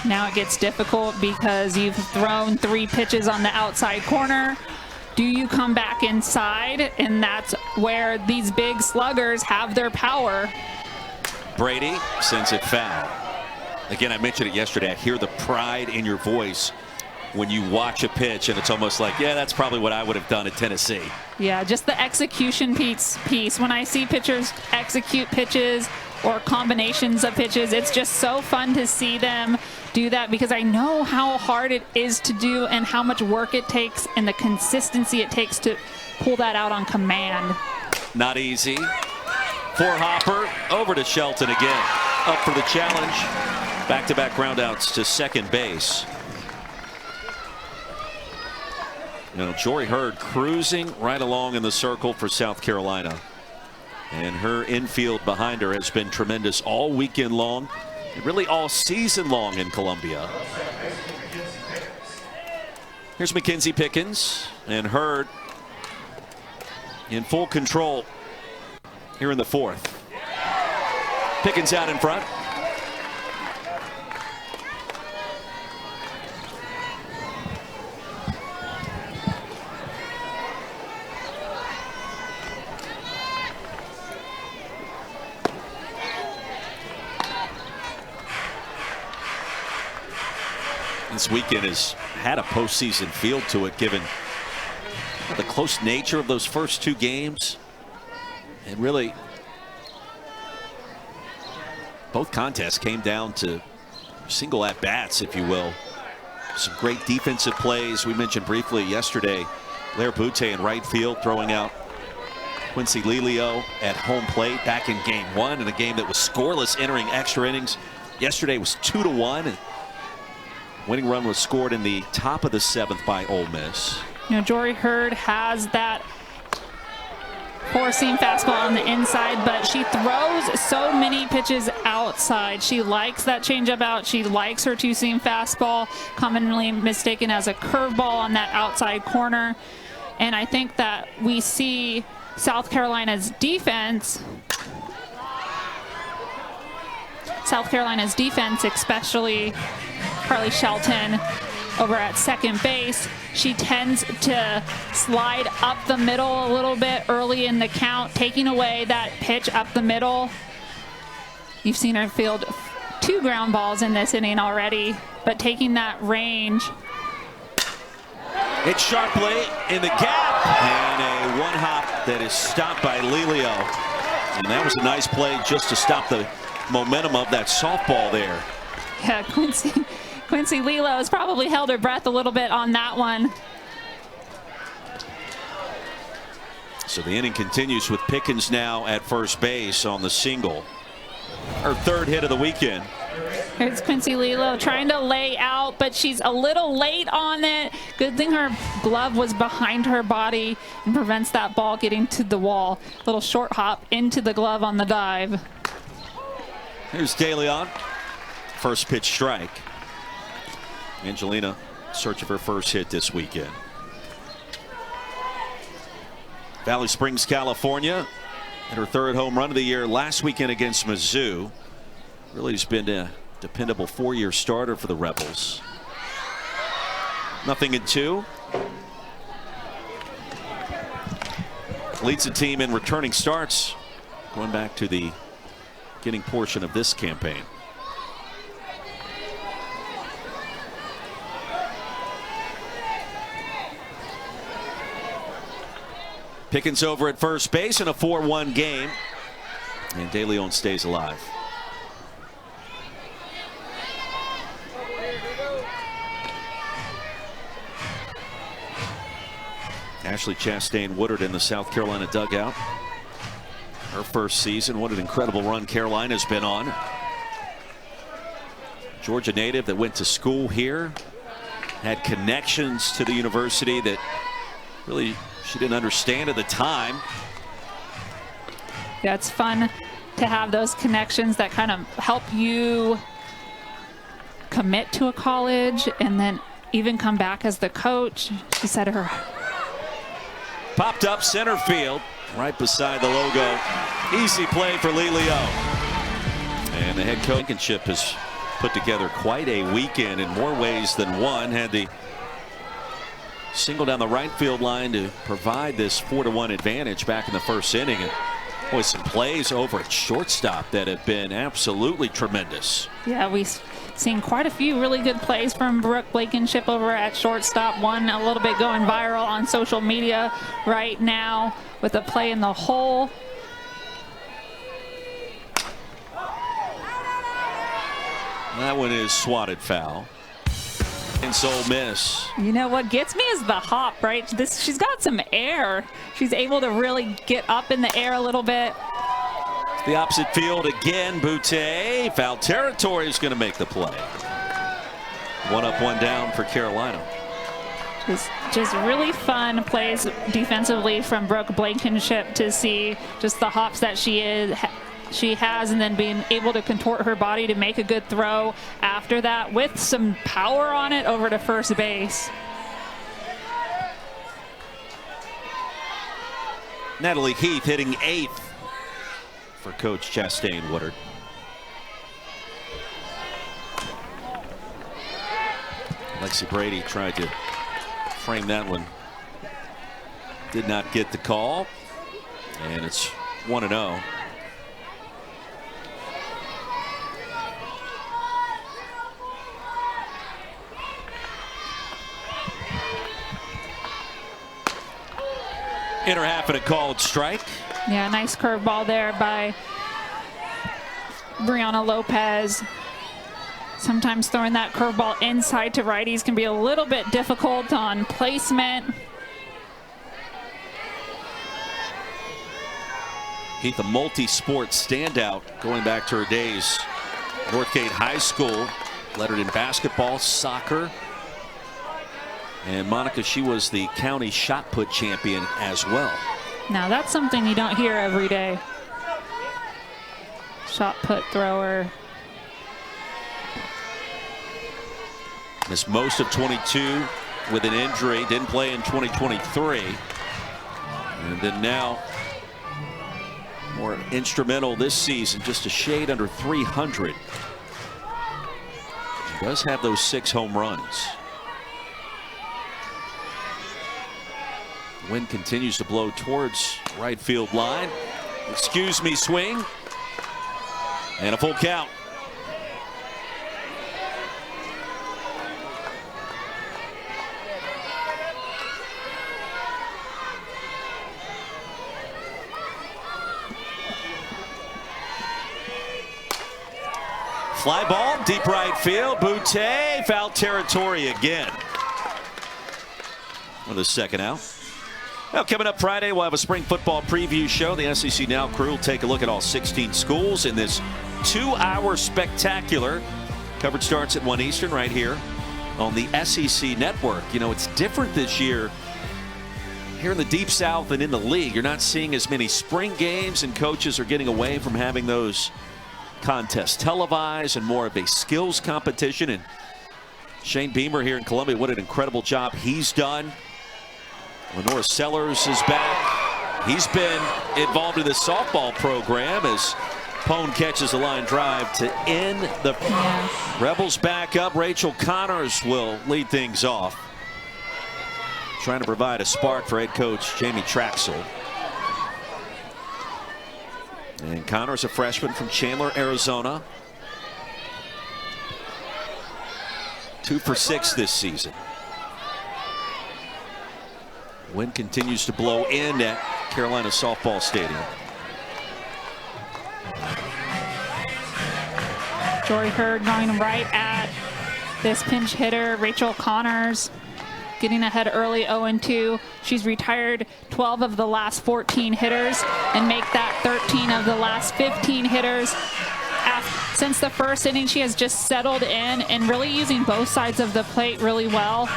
Now it gets difficult because you've thrown 3 pitches on the outside corner. Do you come back inside? And that's where these big sluggers have their power. Brady sends it foul. Again, I mentioned it yesterday. I hear the pride in your voice when you watch a pitch, and it's almost like, yeah, that's probably what I would have done at Tennessee. Yeah, just the execution piece. When I see pitchers execute pitches or combinations of pitches, it's just so fun to see them do that, because I know how hard it is to do and how much work it takes and the consistency it takes to pull that out on command. Not easy. For Hopper, over to Shelton again. Up for the challenge. Back-to-back groundouts to second base. Jory Herd cruising right along in the circle for South Carolina. And her infield behind her has been tremendous all weekend long, and really all season long in Columbia. Here's Mackenzie Pickens, and Herd in full control here in the fourth. Pickens out in front. This weekend has had a postseason feel to it, given the close nature of those first two games. And really, both contests came down to single at-bats, if you will. Some great defensive plays. We mentioned briefly yesterday, Blair Butte in right field throwing out Quincy Lelio at home plate back in game one, in a game that was scoreless entering extra innings. Yesterday was 2-1. And winning run was scored in the top of the seventh by Ole Miss. Jory Herd has that four-seam fastball on the inside, but she throws so many pitches outside. She likes that changeup out. She likes her two-seam fastball, commonly mistaken as a curveball on that outside corner. And I think that we see South Carolina's defense, especially Carly Shelton over at second base. She tends to slide up the middle a little bit early in the count, taking away that pitch up the middle. You've seen her field 2 ground balls in this inning already, but taking that range. It's sharply in the gap, and a one-hop that is stopped by Lelio. And that was a nice play just to stop the momentum of that softball there. Yeah, Quincy Lelio has probably held her breath a little bit on that one. So the inning continues with Pickens now at first base on the single. Her third hit of the weekend. Here's Quincy Lelio trying to lay out, but she's a little late on it. Good thing her glove was behind her body and prevents that ball getting to the wall. Little short hop into the glove on the dive. Here's DeLeon. First pitch strike. Angelina, search of her first hit this weekend. Valley Springs, California, and her third home run of the year last weekend against Mizzou. Really has been a dependable 4-year starter for the Rebels. 0-2. Leads the team in returning starts, going back to the beginning portion of this campaign. Pickens over at first base in a 4-1 game, and DeLeon stays alive. Ashley Chastain Woodard in the South Carolina dugout. Her first season, what an incredible run Carolina's been on. Georgia native that went to school here, had connections to the university that really she didn't understand at the time. Yeah, it's fun to have those connections that kind of help you commit to a college and then even come back as the coach. She said her popped up center field right beside the logo. Easy play for Lelio. And the head coach championship has put together quite a weekend in more ways than one. Had the single down the right field line to provide this 4-1 advantage back in the first inning. And boy, some plays over at shortstop that have been absolutely tremendous. Yeah, we've seen quite a few really good plays from Brooke Blankenship over at shortstop. One a little bit going viral on social media right now with a play in the hole. That one is swatted foul. And so Ole Miss. You know what gets me is the hop, right? She's got some air. She's able to really get up in the air a little bit. The opposite field again. Boutte. Foul territory is going to make the play. 1 up, 1 down for Carolina. Just really fun plays defensively from Brooke Blankenship to see just the hops that she has, and then being able to contort her body to make a good throw after that with some power on it over to first base. Natalie Heath hitting 8th for Coach Chastain Woodard. Lexi Brady tried to frame that one. Did not get the call. And it's 1-0. Inner half and a called strike. Yeah, nice curveball there by Brianna Lopez. Sometimes throwing that curveball inside to righties can be a little bit difficult on placement. Heath, a multi-sport standout going back to her days at Northgate High School. Lettered in basketball, soccer. And Monica, she was the county shot put champion as well. Now that's something you don't hear every day. Shot put thrower. Missed most of 22 with an injury. Didn't play in 2023. And then now more instrumental this season, just a shade under 300. She does have those 6 home runs. Wind continues to blow towards right field line. Excuse me, swing. And a full count. Fly ball, deep right field. Boutte, foul territory again. With a second out. Now, coming up Friday, we'll have a spring football preview show. The SEC Now crew will take a look at all 16 schools in this 2-hour spectacular. Coverage starts at 1 Eastern right here on the SEC Network. You know, it's different this year here in the Deep South and in the league. You're not seeing as many spring games, and coaches are getting away from having those contests televised and more of a skills competition. And Shane Beamer here in Columbia, what an incredible job he's done. Lenora Sellers is back. He's been involved in the softball program as Pone catches a line drive to end the Rebels back up. Rachel Connors will lead things off, trying to provide a spark for head coach Jamie Traxel. And Connors, a freshman from Chandler, Arizona. 2 for 6 this season. Wind continues to blow in at Carolina Softball Stadium. Jory Herd going right at this pinch hitter, Rachel Connors, getting ahead early 0-2. She's retired 12 of the last 14 hitters and make that 13 of the last 15 hitters. Since the first inning, she has just settled in and really using both sides of the plate really well.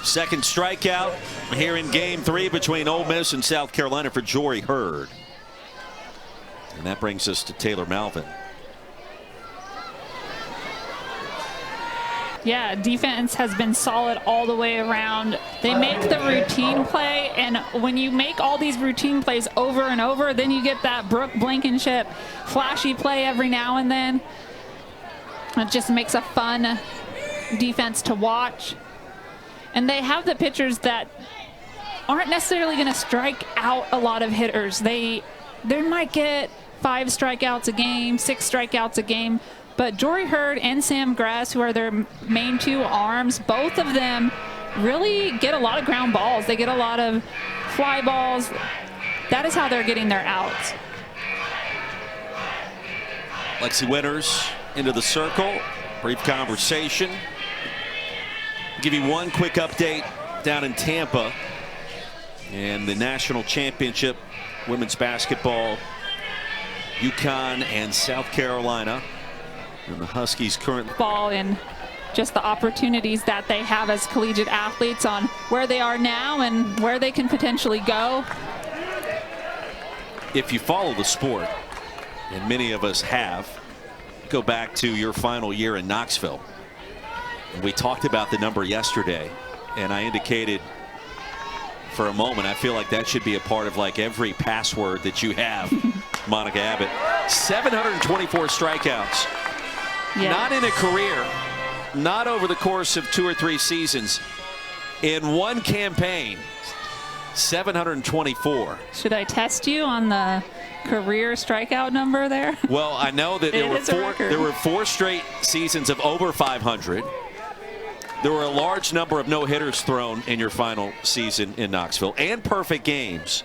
Second strikeout here in Game 3 between Ole Miss and South Carolina for Jory Herd. And that brings us to Taylor Malvin. Yeah, defense has been solid all the way around. They make the routine play, and when you make all these routine plays over and over, then you get that Brooke Blankenship flashy play every now and then. It just makes a fun defense to watch. And they have the pitchers that aren't necessarily going to strike out a lot of hitters. They might get 5 strikeouts a game, 6 strikeouts a game. But Jory Herd and Sam Grass, who are their main 2 arms, both of them really get a lot of ground balls. They get a lot of fly balls. That is how they're getting their outs. Lexi Winters into the circle. Brief conversation. I'll give you one quick update down in Tampa and the national championship women's basketball. UConn and South Carolina, and the Huskies currently ball and just the opportunities that they have as collegiate athletes on where they are now and where they can potentially go. If you follow the sport, and many of us have, go back to your final year in Knoxville. And we talked about the number yesterday, and I indicated for a moment I feel like that should be a part of like every password that you have. Monica Abbott, 724 strikeouts. Yeah. Not in a career, not over the course of 2 or 3 seasons. In one campaign, 724. Should I test you on the career strikeout number there? Well, I know that there were 4 straight seasons of over 500. There were a large number of no-hitters thrown in your final season in Knoxville and perfect games.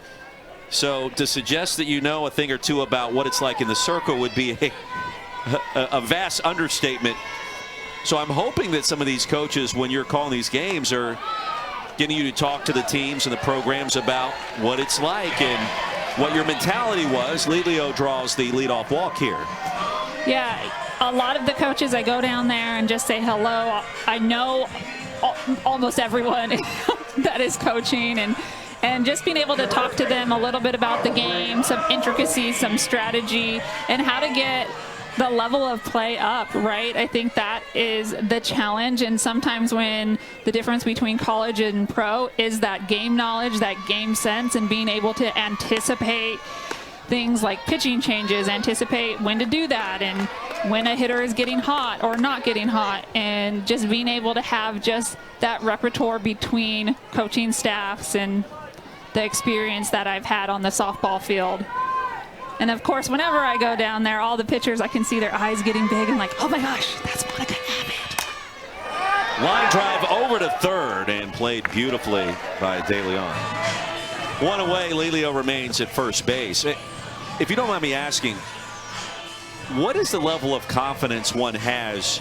So to suggest that you know a thing or two about what it's like in the circle would be a vast understatement. So I'm hoping that some of these coaches, when you're calling these games, are getting you to talk to the teams and the programs about what it's like and what your mentality was. Lelio draws the leadoff walk here. Yeah, a lot of the coaches, I go down there and just say hello. I know almost everyone that is coaching, and just being able to talk to them a little bit about the game, some intricacies, some strategy, and how to get the level of play up, right? I think that is the challenge. And sometimes when the difference between college and pro is that game knowledge, that game sense, and being able to anticipate things like pitching changes, anticipate when to do that, and when a hitter is getting hot or not getting hot, and just being able to have just that repertoire between coaching staffs and the experience that I've had on the softball field. And of course, whenever I go down there, all the pitchers, I can see their eyes getting big and like, oh my gosh, that's Monica Abbott. Line drive over to third and played beautifully by De Leon. One away, Lelio remains at first base. If you don't mind me asking, what is the level of confidence one has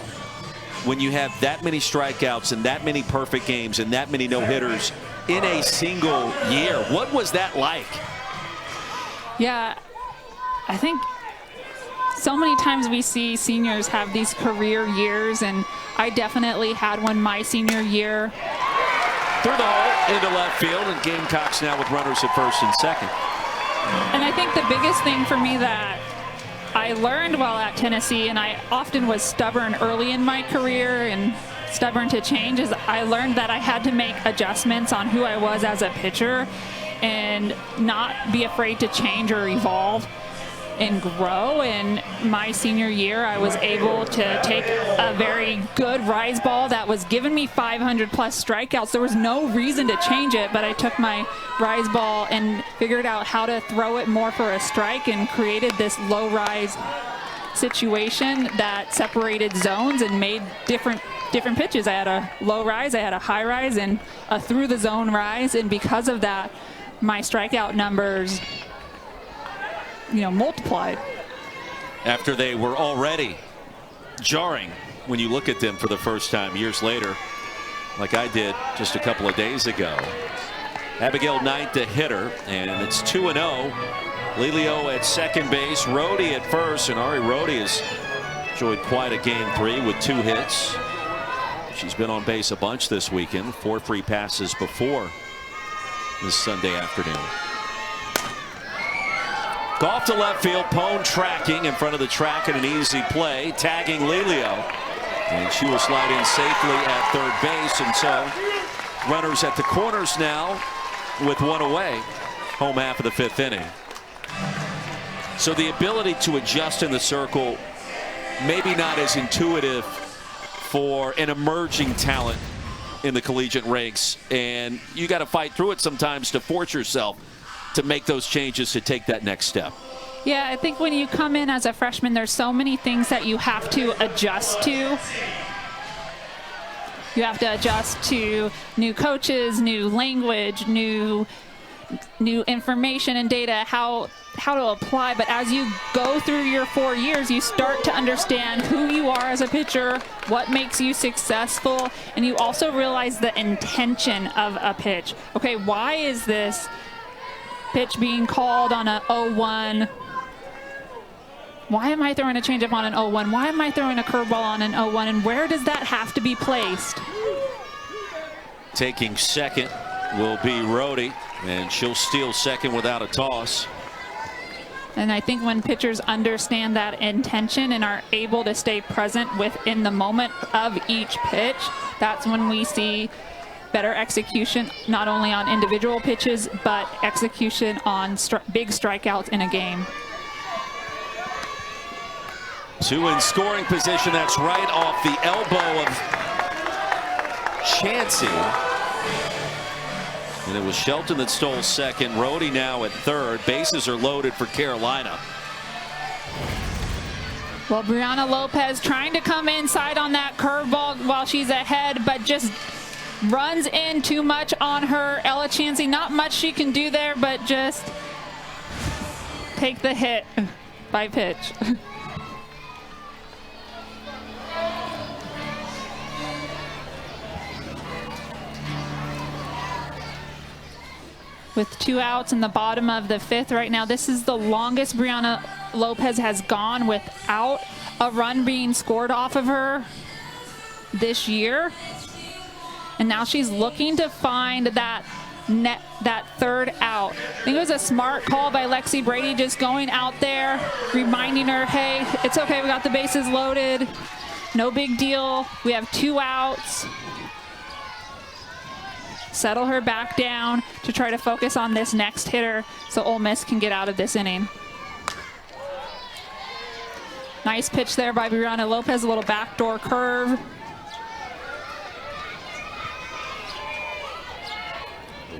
when you have that many strikeouts and that many perfect games and that many no-hitters in a single year? What was that like? Yeah, I think so many times we see seniors have these career years, and I definitely had one my senior year. Through the hole into left field, and Gamecocks now with runners at first and second. And I think the biggest thing for me that I learned while at Tennessee, and I often was stubborn early in my career and stubborn to change, is I learned that I had to make adjustments on who I was as a pitcher and not be afraid to change or evolve and grow. In my senior year, I was able to take a very good rise ball that was giving me 500 plus strikeouts. There was no reason to change it, but I took my rise ball and figured out how to throw it more for a strike and created this low rise situation that separated zones and made different pitches. I had a low rise, I had a high rise, and a through the zone rise, and because of that, my strikeout numbers multiplied. After they were already jarring when you look at them for the first time years later, like I did just a couple of days ago. Abigail Knight, the hitter, and it's 2-0. Lelio at second base, Rohde at first, and Ari Rohde has enjoyed quite a game 3 with 2 hits. She's been on base a bunch this weekend, 4 free passes before this Sunday afternoon. Golf to left field, Pone tracking in front of the track and an easy play, tagging Lelio. And she will slide in safely at third base. And so runners at the corners now with 1 away, home half of the 5th inning. So the ability to adjust in the circle, maybe not as intuitive for an emerging talent in the collegiate ranks. And you got to fight through it sometimes to force yourself to make those changes, to take that next step. Yeah, I think when you come in as a freshman, there's so many things that you have to adjust to. You have to adjust to new coaches, new language, new new information and data, how to apply. But as you go through your 4 years, you start to understand who you are as a pitcher, what makes you successful, and you also realize the intention of a pitch. Okay, why is this pitch being called on a 0-1? Why am I throwing a changeup on an 0-1? Why am I throwing a curveball on an 0-1? And where does that have to be placed? Taking second will be Rhodey, and she'll steal second without a toss. And I think when pitchers understand that intention and are able to stay present within the moment of each pitch, that's when we see better execution, not only on individual pitches, but execution on big strikeouts in a game. Two in scoring position. That's right off the elbow of Chansey. And it was Shelton that stole second. Rhodey now at third. Bases are loaded for Carolina. Well, Brianna Lopez trying to come inside on that curveball while she's ahead, but just runs in too much on her. Ella Chansey, not much she can do there, but just take the hit by pitch. With 2 outs in the bottom of the 5th right now. This is the longest Brianna Lopez has gone without a run being scored off of her this year. And now she's looking to find that third out. I think it was a smart call by Lexi Brady, just going out there, reminding her, hey, it's okay, we got the bases loaded. No big deal. We have 2 outs. Settle her back down to try to focus on this next hitter so Ole Miss can get out of this inning. Nice pitch there by Brianna Lopez, a little backdoor curve.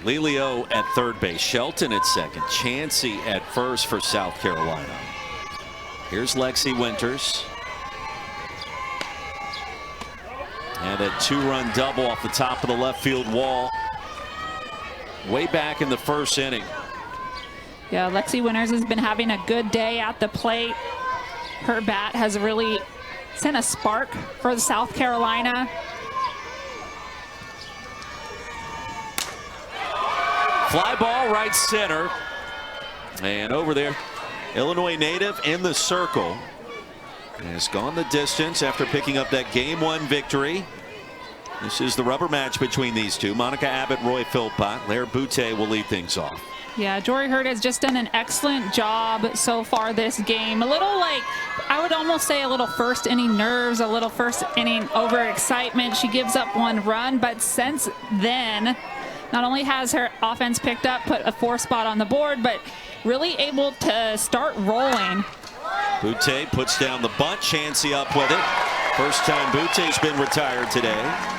Lelio at third base, Shelton at second, Chansey at first for South Carolina. Here's Lexi Winters. And a 2-run double off the top of the left field wall. Way back in the first inning. Yeah, Lexi Winters has been having a good day at the plate. Her bat has really sent a spark for South Carolina. Fly ball right center. And over there, Illinois native in the circle. Has gone the distance after picking up that Game 1 victory. This is the rubber match between these two. Monica Abbott, Roy Philpott. Lair Butte will lead things off. Yeah, Jory Herd has just done an excellent job so far this game. A little like, I would almost say a little first inning nerves, a little first inning overexcitement. She gives up 1 run, but since then, not only has her offense picked up, put a 4 spot on the board, but really able to start rolling. Butte puts down the bunt. Chansey up with it. First time Butte's been retired today.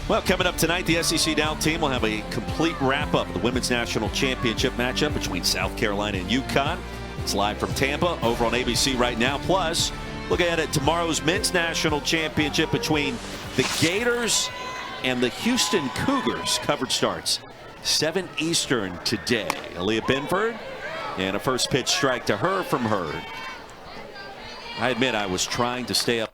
Well, coming up tonight, the SEC Down team will have a complete wrap-up of the Women's National Championship matchup between South Carolina and UConn. It's live from Tampa over on ABC right now. Plus, look ahead at tomorrow's Men's National Championship between the Gators and the Houston Cougars. Coverage starts 7 Eastern today. Aaliyah Benford, and a first pitch strike to her from Herd. I admit I was trying to stay up.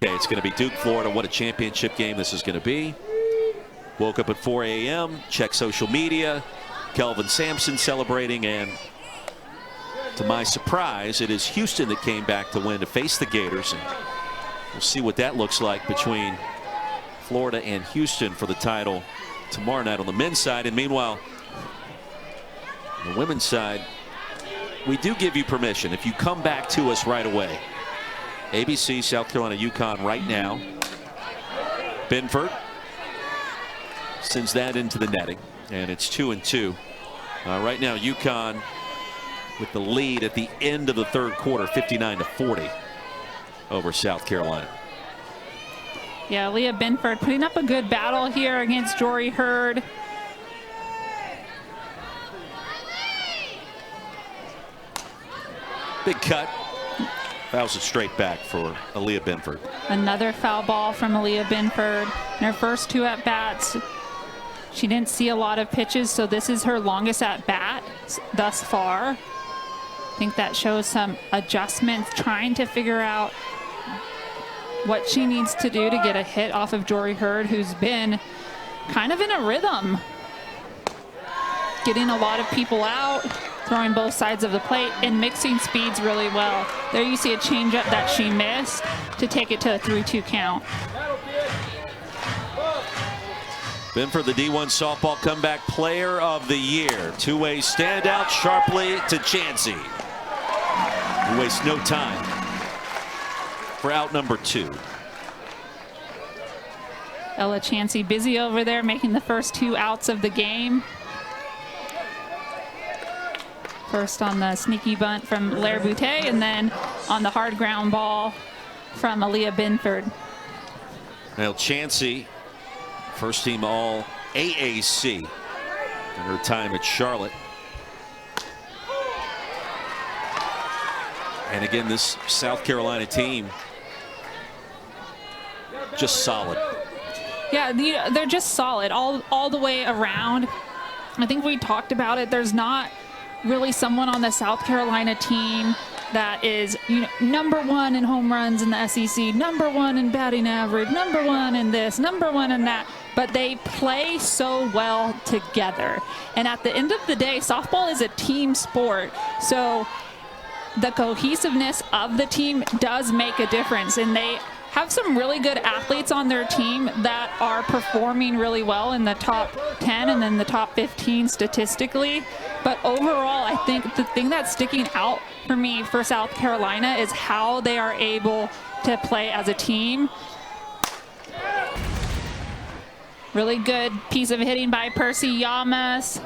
Okay, it's going to be Duke, Florida. What a championship game this is going to be. Woke up at 4 a.m., checked social media. Kelvin Sampson celebrating, and to my surprise, it is Houston that came back to win to face the Gators. And We'll see what that looks like between Florida and Houston for the title tomorrow night on the men's side. And meanwhile, on the women's side, we do give you permission if you come back to us right away. ABC, South Carolina, UConn right now. Binford sends that into the netting, and it's 2-2. Right now, UConn with the lead at the end of the third quarter, 59-40 over South Carolina. Yeah, Leah Binford putting up a good battle here against Jory Herd. Big cut. Fouls it straight back for Aaliyah Binford. Another foul ball from Aaliyah Binford. In her first 2 at-bats, she didn't see a lot of pitches, so this is her longest at-bat thus far. I think that shows some adjustments, trying to figure out what she needs to do to get a hit off of Jory Herd, who's been kind of in a rhythm. Getting a lot of people out, throwing both sides of the plate, and mixing speeds really well. There you see a changeup that she missed to take it to a 3-2 count. Binford, the D1 softball comeback player of the year. Two-way standout sharply to Chansey. He wastes no time for out number 2. Ella Chansey busy over there, making the first 2 outs of the game. First on the sneaky bunt from Lair Boutte, and then on the hard ground ball from Aaliyah Binford. Now Chansey, first team all AAC in her time at Charlotte. And again, this South Carolina team just solid. Yeah, they're just solid all the way around. I think we talked about it. There's not really someone on the South Carolina team that is, #1 in home runs in the SEC, #1 in batting average, #1 in this, #1 in that. But they play so well together. And at the end of the day, softball is a team sport. So the cohesiveness of the team does make a difference. And they have some really good athletes on their team that are performing really well in the top 10 and then the top 15 statistically. But overall, I think the thing that's sticking out for me for South Carolina is how they are able to play as a team. Really good piece of hitting by Percy Yamas.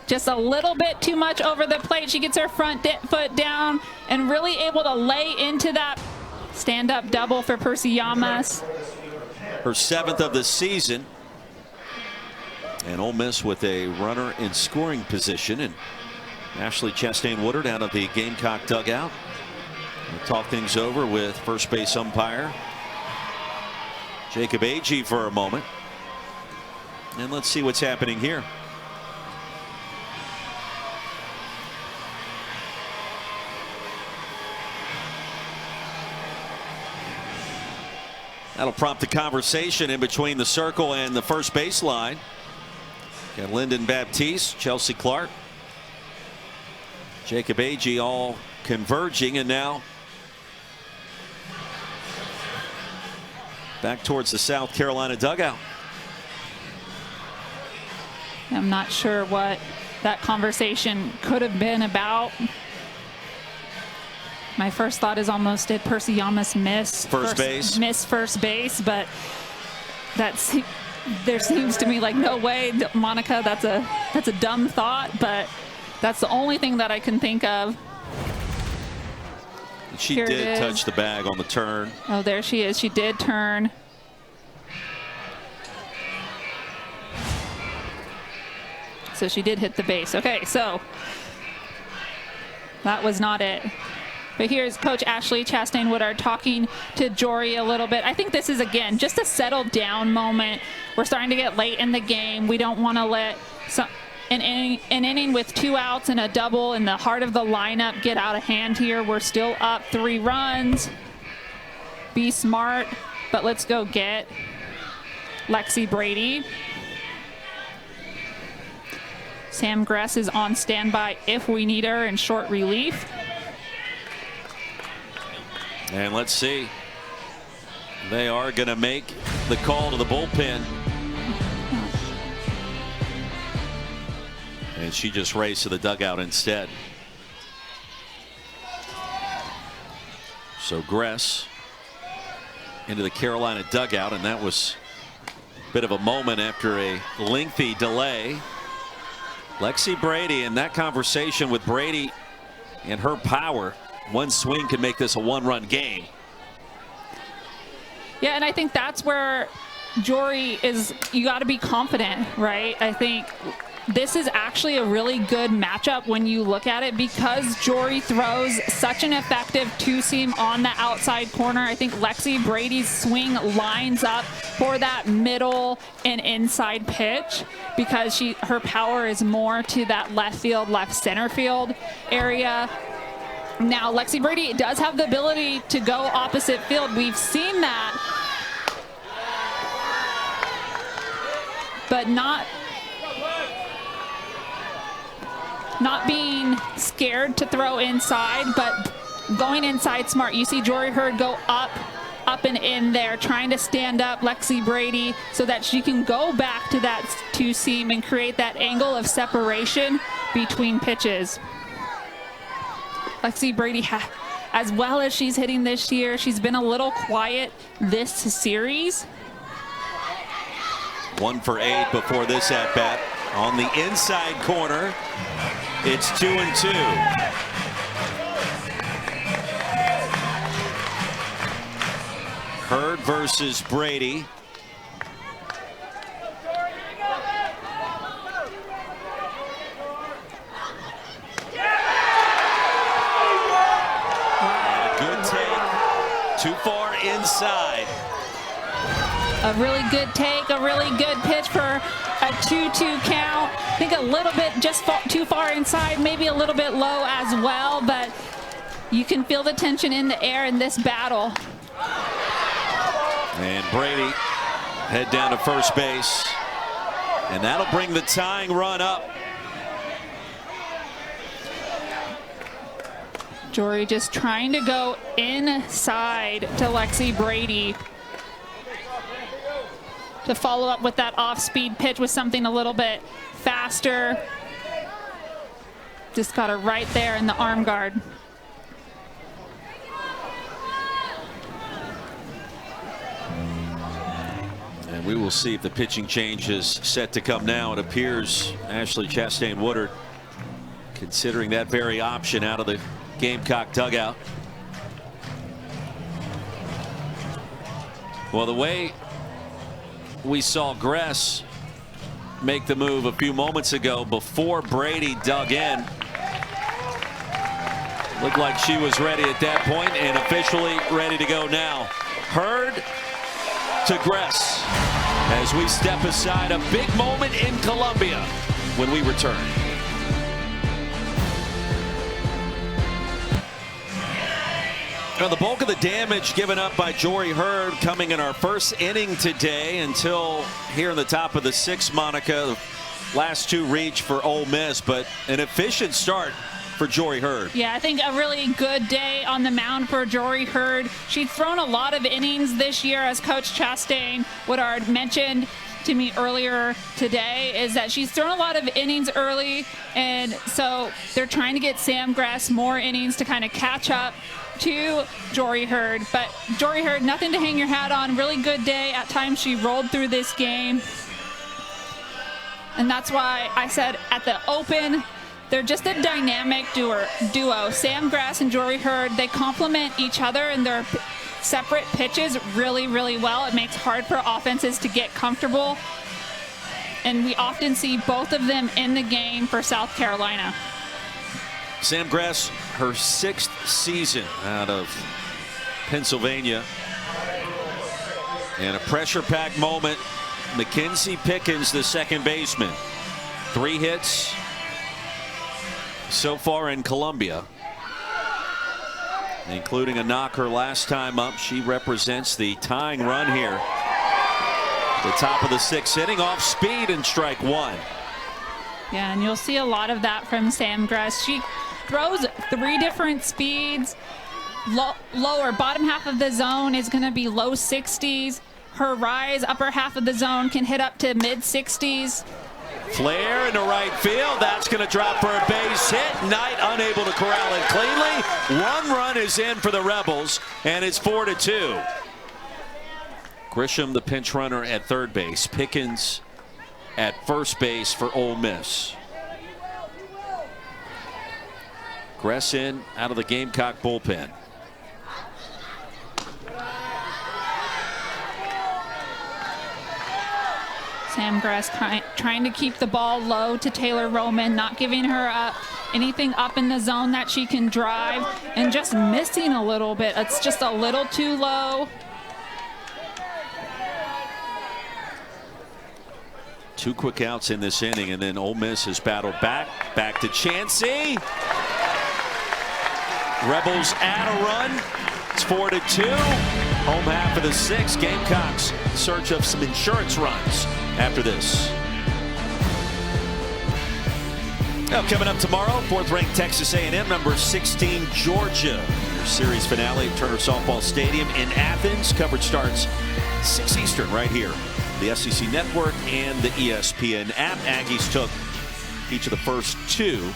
Just a little bit too much over the plate. She gets her front foot down and really able to lay into that stand-up double for Percy Yamas. Her 7th of the season. And Ole Miss with a runner in scoring position. And Ashley Chastain-Woodard out of the Gamecock dugout. We'll talk things over with first base umpire Jacob Agee for a moment. And let's see what's happening here. That'll prompt a conversation in between the circle and the first baseline. Got Lyndon Baptiste, Chelsea Clark, Jacob Agee all converging, and now back towards the South Carolina dugout. I'm not sure what that conversation could have been about. My first thought is almost, did Percy Yamas miss first base? Miss first base, but there seems to me like no way, Monica. That's a dumb thought, but that's the only thing that I can think of. She did touch the bag on the turn. Oh, there she is. She did turn. So she did hit the base. Okay, so that was not it. But here's Coach Ashley Chastain-Woodard talking to Jory a little bit. I think this is, again, just a settled down moment. We're starting to get late in the game. We don't want to let an inning with 2 outs and a double in the heart of the lineup get out of hand here. We're still up 3 runs. Be smart, but let's go get Lexi Brady. Sam Gress is on standby if we need her in short relief. And let's see. They are going to make the call to the bullpen. And she just raced to the dugout instead. So Gress into the Carolina dugout, and that was a bit of a moment after a lengthy delay. Lexi Brady, in that conversation with Brady and her power, one swing can make this a one-run game. Yeah, and I think that's where Jory is, you got to be confident, right? I think this is actually a really good matchup when you look at it, because Jory throws such an effective two-seam on the outside corner. I think Lexi Brady's swing lines up for that middle and inside pitch, because her power is more to that left field, left center field area. Now, Lexi Brady does have the ability to go opposite field. We've seen that, but not being scared to throw inside, but going inside smart. You see Jory Herd go up and in there, trying to stand up Lexi Brady so that she can go back to that two-seam and create that angle of separation between pitches. Lexi Brady, as well as she's hitting this year, she's been a little quiet this series. 1 for 8 before this at bat. On the inside corner, it's 2-2. Herd versus Brady. Good take. Too far inside. A really good take, a really good pitch for a 2-2 count. I think a little bit just too far inside, maybe a little bit low as well, but you can feel the tension in the air in this battle. And Brady head down to first base, and that'll bring the tying run up. Jory just trying to go inside to Lexi Brady to follow up with that off-speed pitch with something a little bit faster. Just got her right there in the arm guard. And we will see if the pitching change is set to come now. It appears Ashley Chastain-Woodard considering that very option out of the Gamecock dugout. Well, the way we saw Gress make the move a few moments ago before Brady dug in, looked like she was ready at that point and officially ready to go now. Herd to Gress as we step aside. A big moment in Columbia when we return. Now, the bulk of the damage given up by Jory Herd coming in our first inning today until here in the top of the sixth, Monica. The last two reach for Ole Miss, but an efficient start for Jory Herd. Yeah, I think a really good day on the mound for Jory Herd. She's thrown a lot of innings this year, as Coach Chastain-Woodard mentioned to me earlier today, is that she's thrown a lot of innings early, and so they're trying to get Sam Gress more innings to kind of catch up to Jory Herd. But Jory Herd, nothing to hang your hat on. Really good day. At times she rolled through this game, and that's why I said at the open, they're just a dynamic duo. Sam Gress and Jory Herd, they complement each other in their separate pitches really, really well. It makes it hard for offenses to get comfortable, and we often see both of them in the game for South Carolina. Sam Gress, her 6th season out of Pennsylvania. And a pressure-packed moment. Mackenzie Pickens, the second baseman. 3 hits so far in Columbia, including a knock her last time up. She represents the tying run here. The top of the 6th inning, off speed and strike 1. Yeah, and you'll see a lot of that from Sam Gress. She throws 3 different speeds. lower. Bottom half of the zone is going to be low 60s. Her rise, upper half of the zone, can hit up to mid 60s. Flare into right field. That's going to drop for a base hit. Knight unable to corral it cleanly. One run is in for the Rebels, and it's 4-2. Grisham, the pinch runner at third base. Pickens at first base for Ole Miss. Gress in out of the Gamecock bullpen. Sam Gress trying to keep the ball low to Taylor Roman, not giving her anything up in the zone that she can drive, and just missing a little bit. It's just a little too low. Two quick outs in this inning, and then Ole Miss has battled back to Chansey. Rebels add a run. It's 4-2. Home half of the sixth. Gamecocks in search of some insurance runs after this. Now, coming up tomorrow, fourth-ranked Texas A&M, number 16 Georgia. Your series finale at Turner Softball Stadium in Athens. Coverage starts 6 Eastern right here. The SEC Network and the ESPN app. Aggies took each of the first two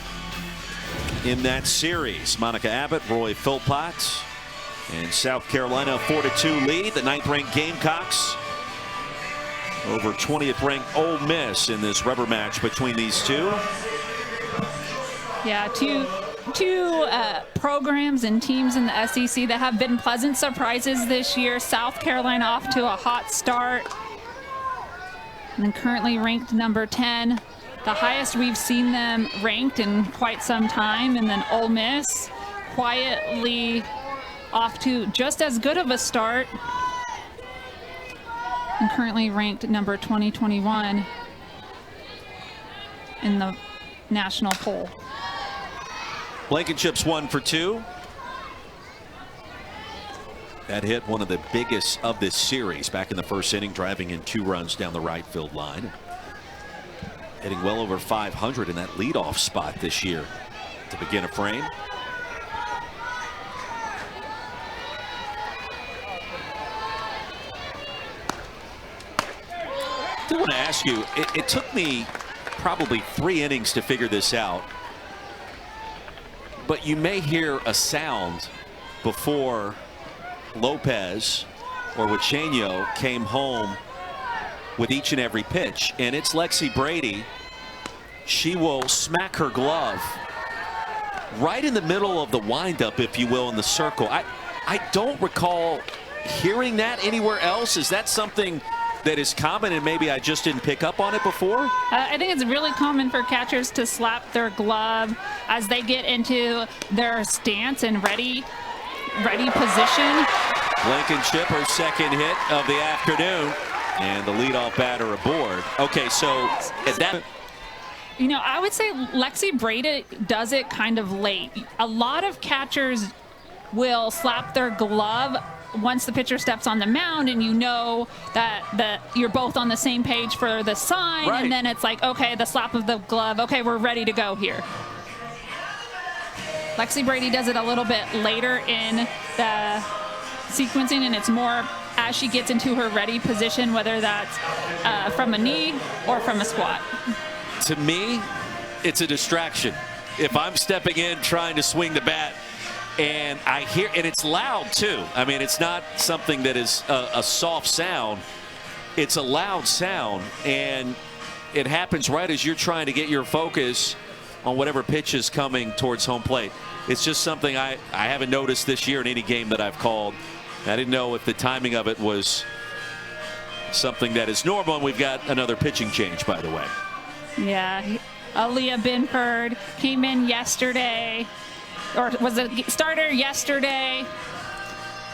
in that series. Monica Abbott, Roy Philpott, and South Carolina 4-2 lead. The 9th-ranked Gamecocks over 20th-ranked Ole Miss in this rubber match between these two. Yeah, two programs and teams in the SEC that have been pleasant surprises this year. South Carolina off to a hot start, and then currently ranked number 10. The highest we've seen them ranked in quite some time. And then Ole Miss quietly off to just as good of a start, and currently ranked number 2021 in the national poll. Blankenship's 1 for 2. That hit one of the biggest of this series back in the first inning, driving in 2 runs down the right field line. Hitting well over 500 in that leadoff spot this year to begin a frame. I do want to ask you, it took me probably 3 innings to figure this out, but you may hear a sound before Lopez or Wichenio came home with each and every pitch, and it's Lexi Brady. She will smack her glove right in the middle of the windup, if you will, in the circle. I don't recall hearing that anywhere else. Is that something that is common and maybe I just didn't pick up on it before? I think it's really common for catchers to slap their glove as they get into their stance and ready position. Blankenship, her second hit of the afternoon, and the leadoff batter aboard. Okay, so at that, you know, I would say Lexi Brady does it kind of late. A lot of catchers will slap their glove once the pitcher steps on the mound, and you know that you're both on the same page for the sign, right. And then it's like, okay, the slap of the glove, okay, we're ready to go here. Lexi Brady does it a little bit later in the sequencing, and it's more as she gets into her ready position, whether that's from a knee or from a squat. To me, it's a distraction. If I'm stepping in trying to swing the bat and I hear, and it's loud too. I mean, it's not something that is a soft sound. It's a loud sound, and it happens right as you're trying to get your focus on whatever pitch is coming towards home plate. It's just something I haven't noticed this year in any game that I've called. I didn't know if the timing of it was something that is normal, and we've got another pitching change, by the way. Yeah, Aaliyah Binford came in yesterday, or was a starter yesterday.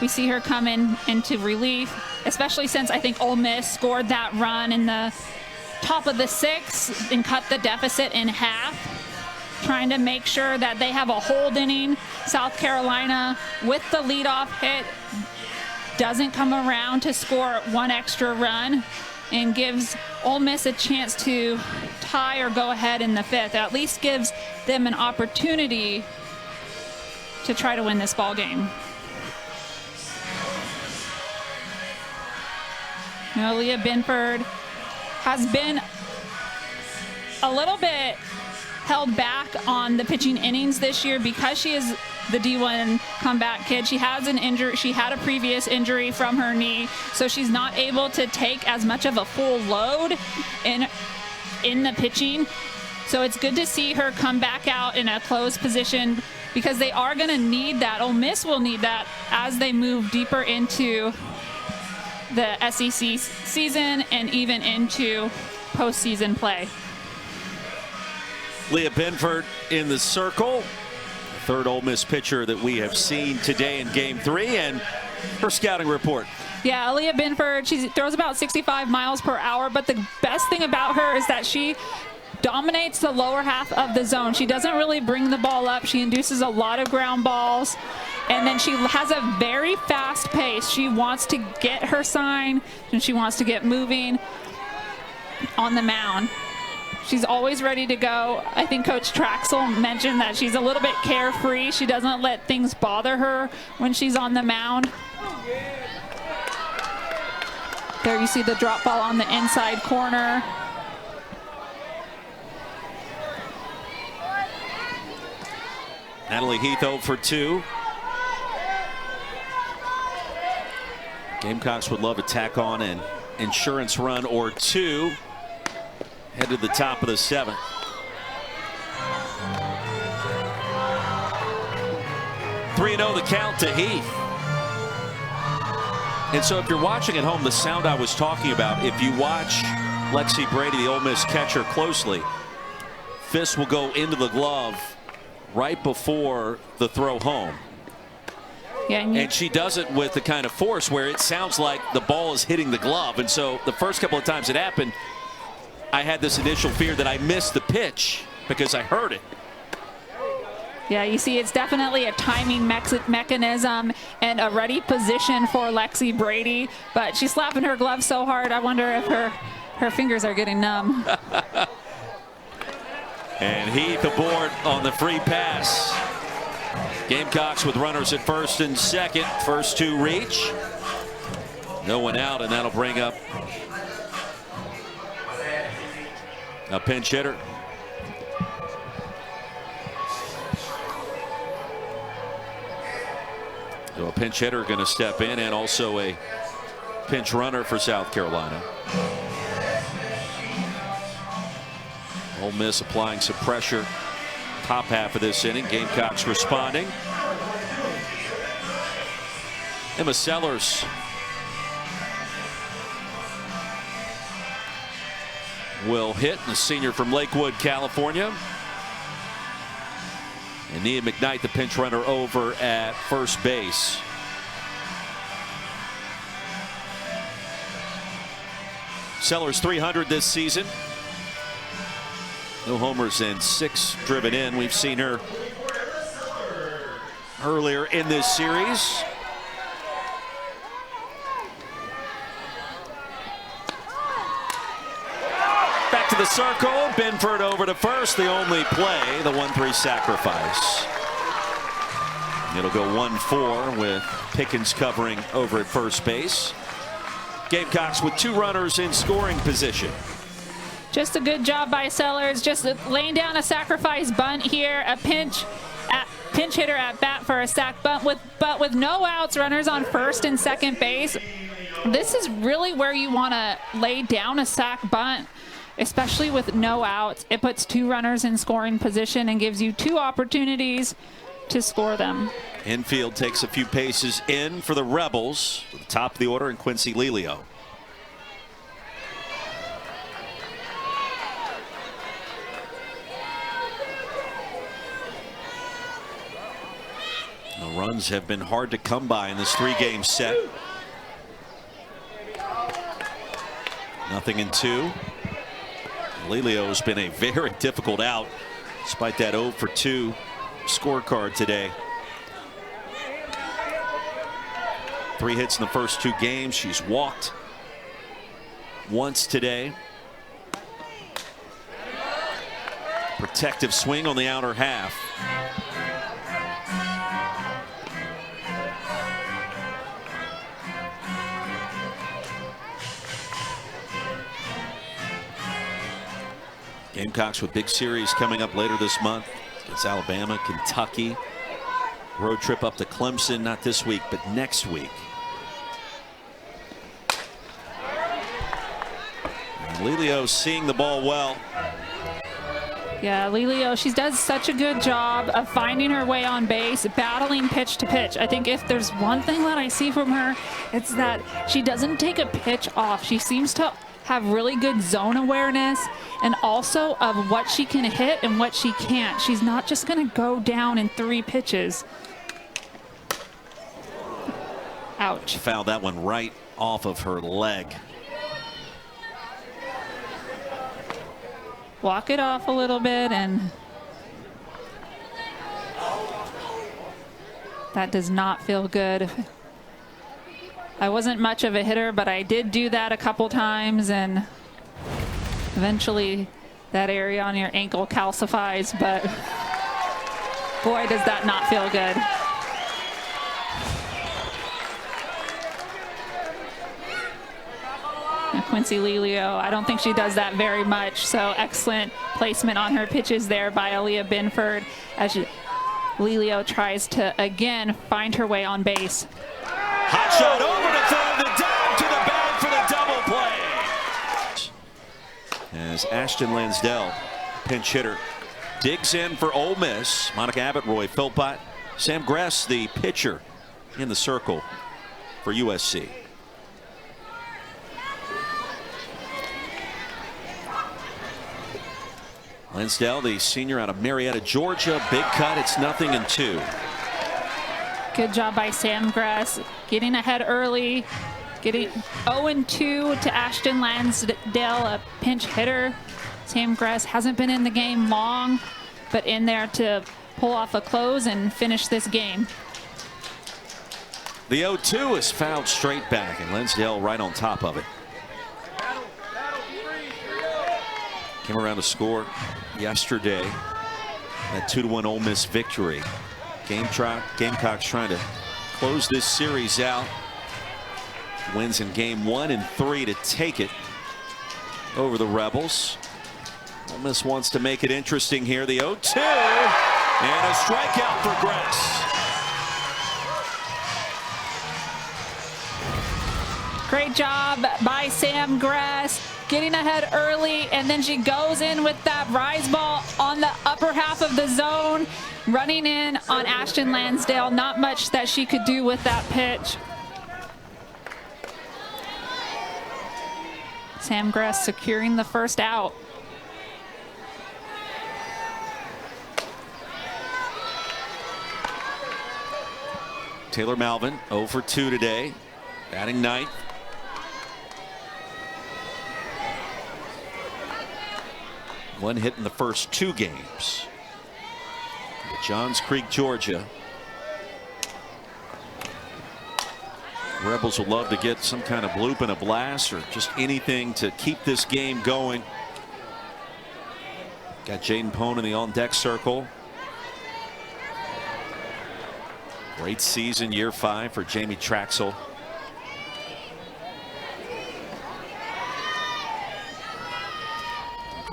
We see her coming into relief, especially since I think Ole Miss scored that run in the top of the 6th and cut the deficit in half, trying to make sure that they have a hold inning. South Carolina, with the leadoff hit, doesn't come around to score one extra run and gives Ole Miss a chance to tie or go ahead in the 5th. At least gives them an opportunity to try to win this ball game. Leah Binford has been a little bit held back on the pitching innings this year because she is the D1 comeback kid. She has an injury. She had a previous injury from her knee, so she's not able to take as much of a full load in the pitching. So it's good to see her come back out in a closed position because they are going to need that. Ole Miss will need that as they move deeper into the SEC season and even into postseason play. Leah Binford in the circle. Third Ole Miss pitcher that we have seen today in Game 3, and her scouting report. Yeah, Leah Binford, she throws about 65 miles per hour, but the best thing about her is that she dominates the lower half of the zone. She doesn't really bring the ball up. She induces a lot of ground balls, and then she has a very fast pace. She wants to get her sign, and she wants to get moving on the mound. She's always ready to go. I think Coach Traxel mentioned that she's a little bit carefree. She doesn't let things bother her when she's on the mound. There you see the drop ball on the inside corner. Natalie Heath 0 for 2. Gamecocks would love to tack on an insurance run or two. Head to the top of the 7th. Three 0 the count to Heath. And so if you're watching at home, the sound I was talking about, if you watch Lexi Brady, the Ole Miss catcher, closely, fist will go into the glove right before the throw home. Yeah, and she does it with the kind of force where it sounds like the ball is hitting the glove. And so the first couple of times it happened, I had this initial fear that I missed the pitch because I heard it. Yeah, you see it's definitely a timing mechanism and a ready position for Lexi Brady, but she's slapping her glove so hard, I wonder if her fingers are getting numb. And Heath aboard on the free pass. Gamecocks with runners at first and second. First two reach. No one out, and that'll bring up a pinch hitter. So a pinch hitter going to step in, and also a pinch runner for South Carolina. Ole Miss applying some pressure top half of this inning. Gamecocks responding. Emma Sellers will hit, the senior from Lakewood, California. And Nia McKnight, the pinch runner, over at first base. Sellers 300 this season. No homers and 6 driven in. We've seen her earlier in this series. Back to the circle. Binford over to first. The only play, the 1-3 sacrifice. It'll go 1-4 with Pickens covering over at first base. Gamecocks with 2 runners in scoring position. Just a good job by Sellers, just laying down a sacrifice bunt here, a pinch hitter at bat for a sac bunt but with no outs, runners on first and second base. This is really where you want to lay down a sac bunt, especially with no outs. It puts 2 runners in scoring position and gives you 2 opportunities to score them. Infield takes a few paces in for the Rebels. At the top of the order, and Quincy Lelio. The runs have been hard to come by in this 3-game set. 0-2. Lelio has been a very difficult out despite that 0 for 2 scorecard today. 3 hits in the first 2 games. She's walked once today. Protective swing on the outer half. Gamecocks with big series coming up later this month against Alabama, Kentucky. Road trip up to Clemson, not this week, but next week. And Lelio seeing the ball well. Yeah, Lelio, she does such a good job of finding her way on base, battling pitch to pitch. I think if there's one thing that I see from her, it's that she doesn't take a pitch off. She seems to have really good zone awareness and also of what she can hit and what she can't. She's not just going to go down in 3 pitches. Ouch. Fouled that one right off of her leg. Walk it off a little bit, and that does not feel good. I wasn't much of a hitter, but I did do that a couple times, and eventually that area on your ankle calcifies, but boy, does that not feel good. Quincy Lelio, I don't think she does that very much, so excellent placement on her pitches there by Aaliyah Binford as Lelio tries to again find her way on base. Hot shot over to third, the dive to the bag for the double play. As Ashton Lansdell, pinch hitter, digs in for Ole Miss. Monica Abbott, Roy Philpott, Sam Gress, the pitcher in the circle for USC. Lansdell, the senior out of Marietta, Georgia. Big cut. It's 0-2. Good job by Sam Gress, getting ahead early, getting 0-2 to Ashton Lansdell, a pinch hitter. Sam Gress hasn't been in the game long, but in there to pull off a close and finish this game. The 0-2 is fouled straight back, and Lansdell right on top of it. Came around to score yesterday. That 2-1 Ole Miss victory. Gamecocks trying to close this series out. Wins in game 1 and 3 to take it over the Rebels. Ole Miss wants to make it interesting here. The 0-2 and a strikeout for Gress. Great job by Sam Gress, getting ahead early, and then she goes in with that rise ball on the upper half of the zone, running in on Ashton Lansdale. Not much that she could do with that pitch. Sam Gress securing the first out. Taylor Malvin 0 for 2 today, batting ninth. One hit in the first 2 games. Johns Creek, Georgia. Rebels will love to get some kind of bloop and a blast or just anything to keep this game going. Got Jaden Pone in the on-deck circle. Great season, year 5 for Jamie Traxel.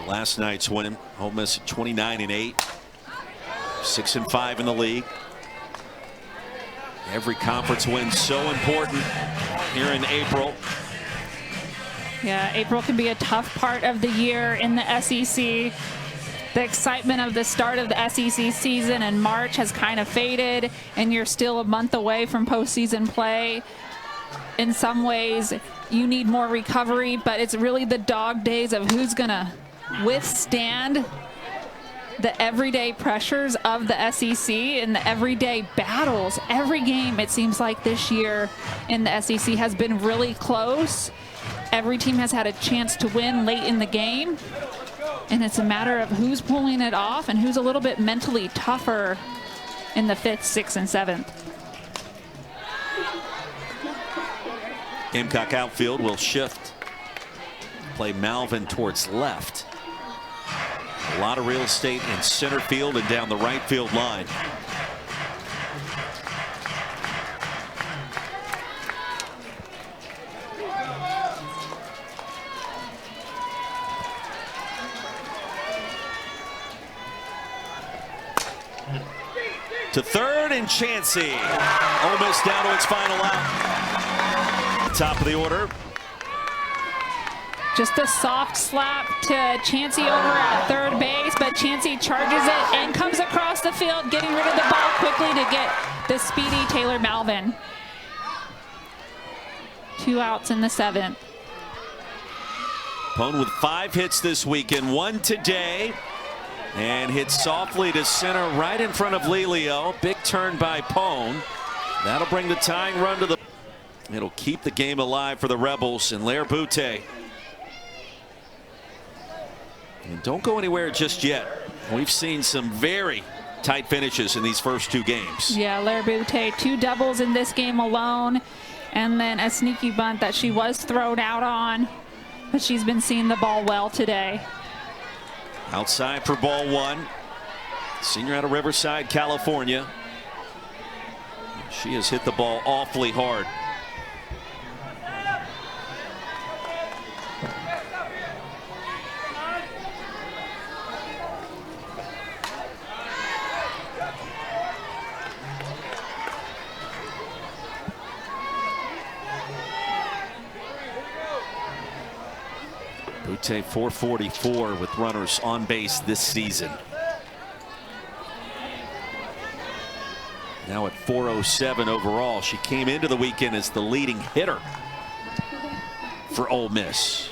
Last night's win, Ole Miss 29-8, 6-5 in the league. Every conference win so important here in April. Yeah, April can be a tough part of the year in the SEC. The excitement of the start of the SEC season in March has kind of faded, and you're still a month away from postseason play. In some ways, you need more recovery, but it's really the dog days of who's going to withstand the everyday pressures of the SEC and the everyday battles. Every game, it seems like this year in the SEC has been really close. Every team has had a chance to win late in the game, and it's a matter of who's pulling it off and who's a little bit mentally tougher in the 5th, 6th, and 7th. Gamecock outfield will shift. Play Malvin towards left. A lot of real estate in center field and down the right field line. To third and Chansey. Ole Miss down to its final out. Top of the order. Just a soft slap to Chansey over at third base, but Chansey charges it and comes across the field, getting rid of the ball quickly to get the speedy Taylor Malvin. 2 outs in the 7th. Pone with 5 hits this weekend, 1 today, and hits softly to center right in front of Lelio. Big turn by Pone. That'll bring the tying run to the. It'll keep the game alive for the Rebels and Lair Butte. And don't go anywhere just yet. We've seen some very tight finishes in these first 2 games. Yeah, Lair Butte, 2 doubles in this game alone, and then a sneaky bunt that she was thrown out on, but she's been seeing the ball well today. Outside for ball 1. Senior out of Riverside, California. She has hit the ball awfully hard. Butte 444 with runners on base this season. Now at 407 overall. She came into the weekend as the leading hitter for Ole Miss.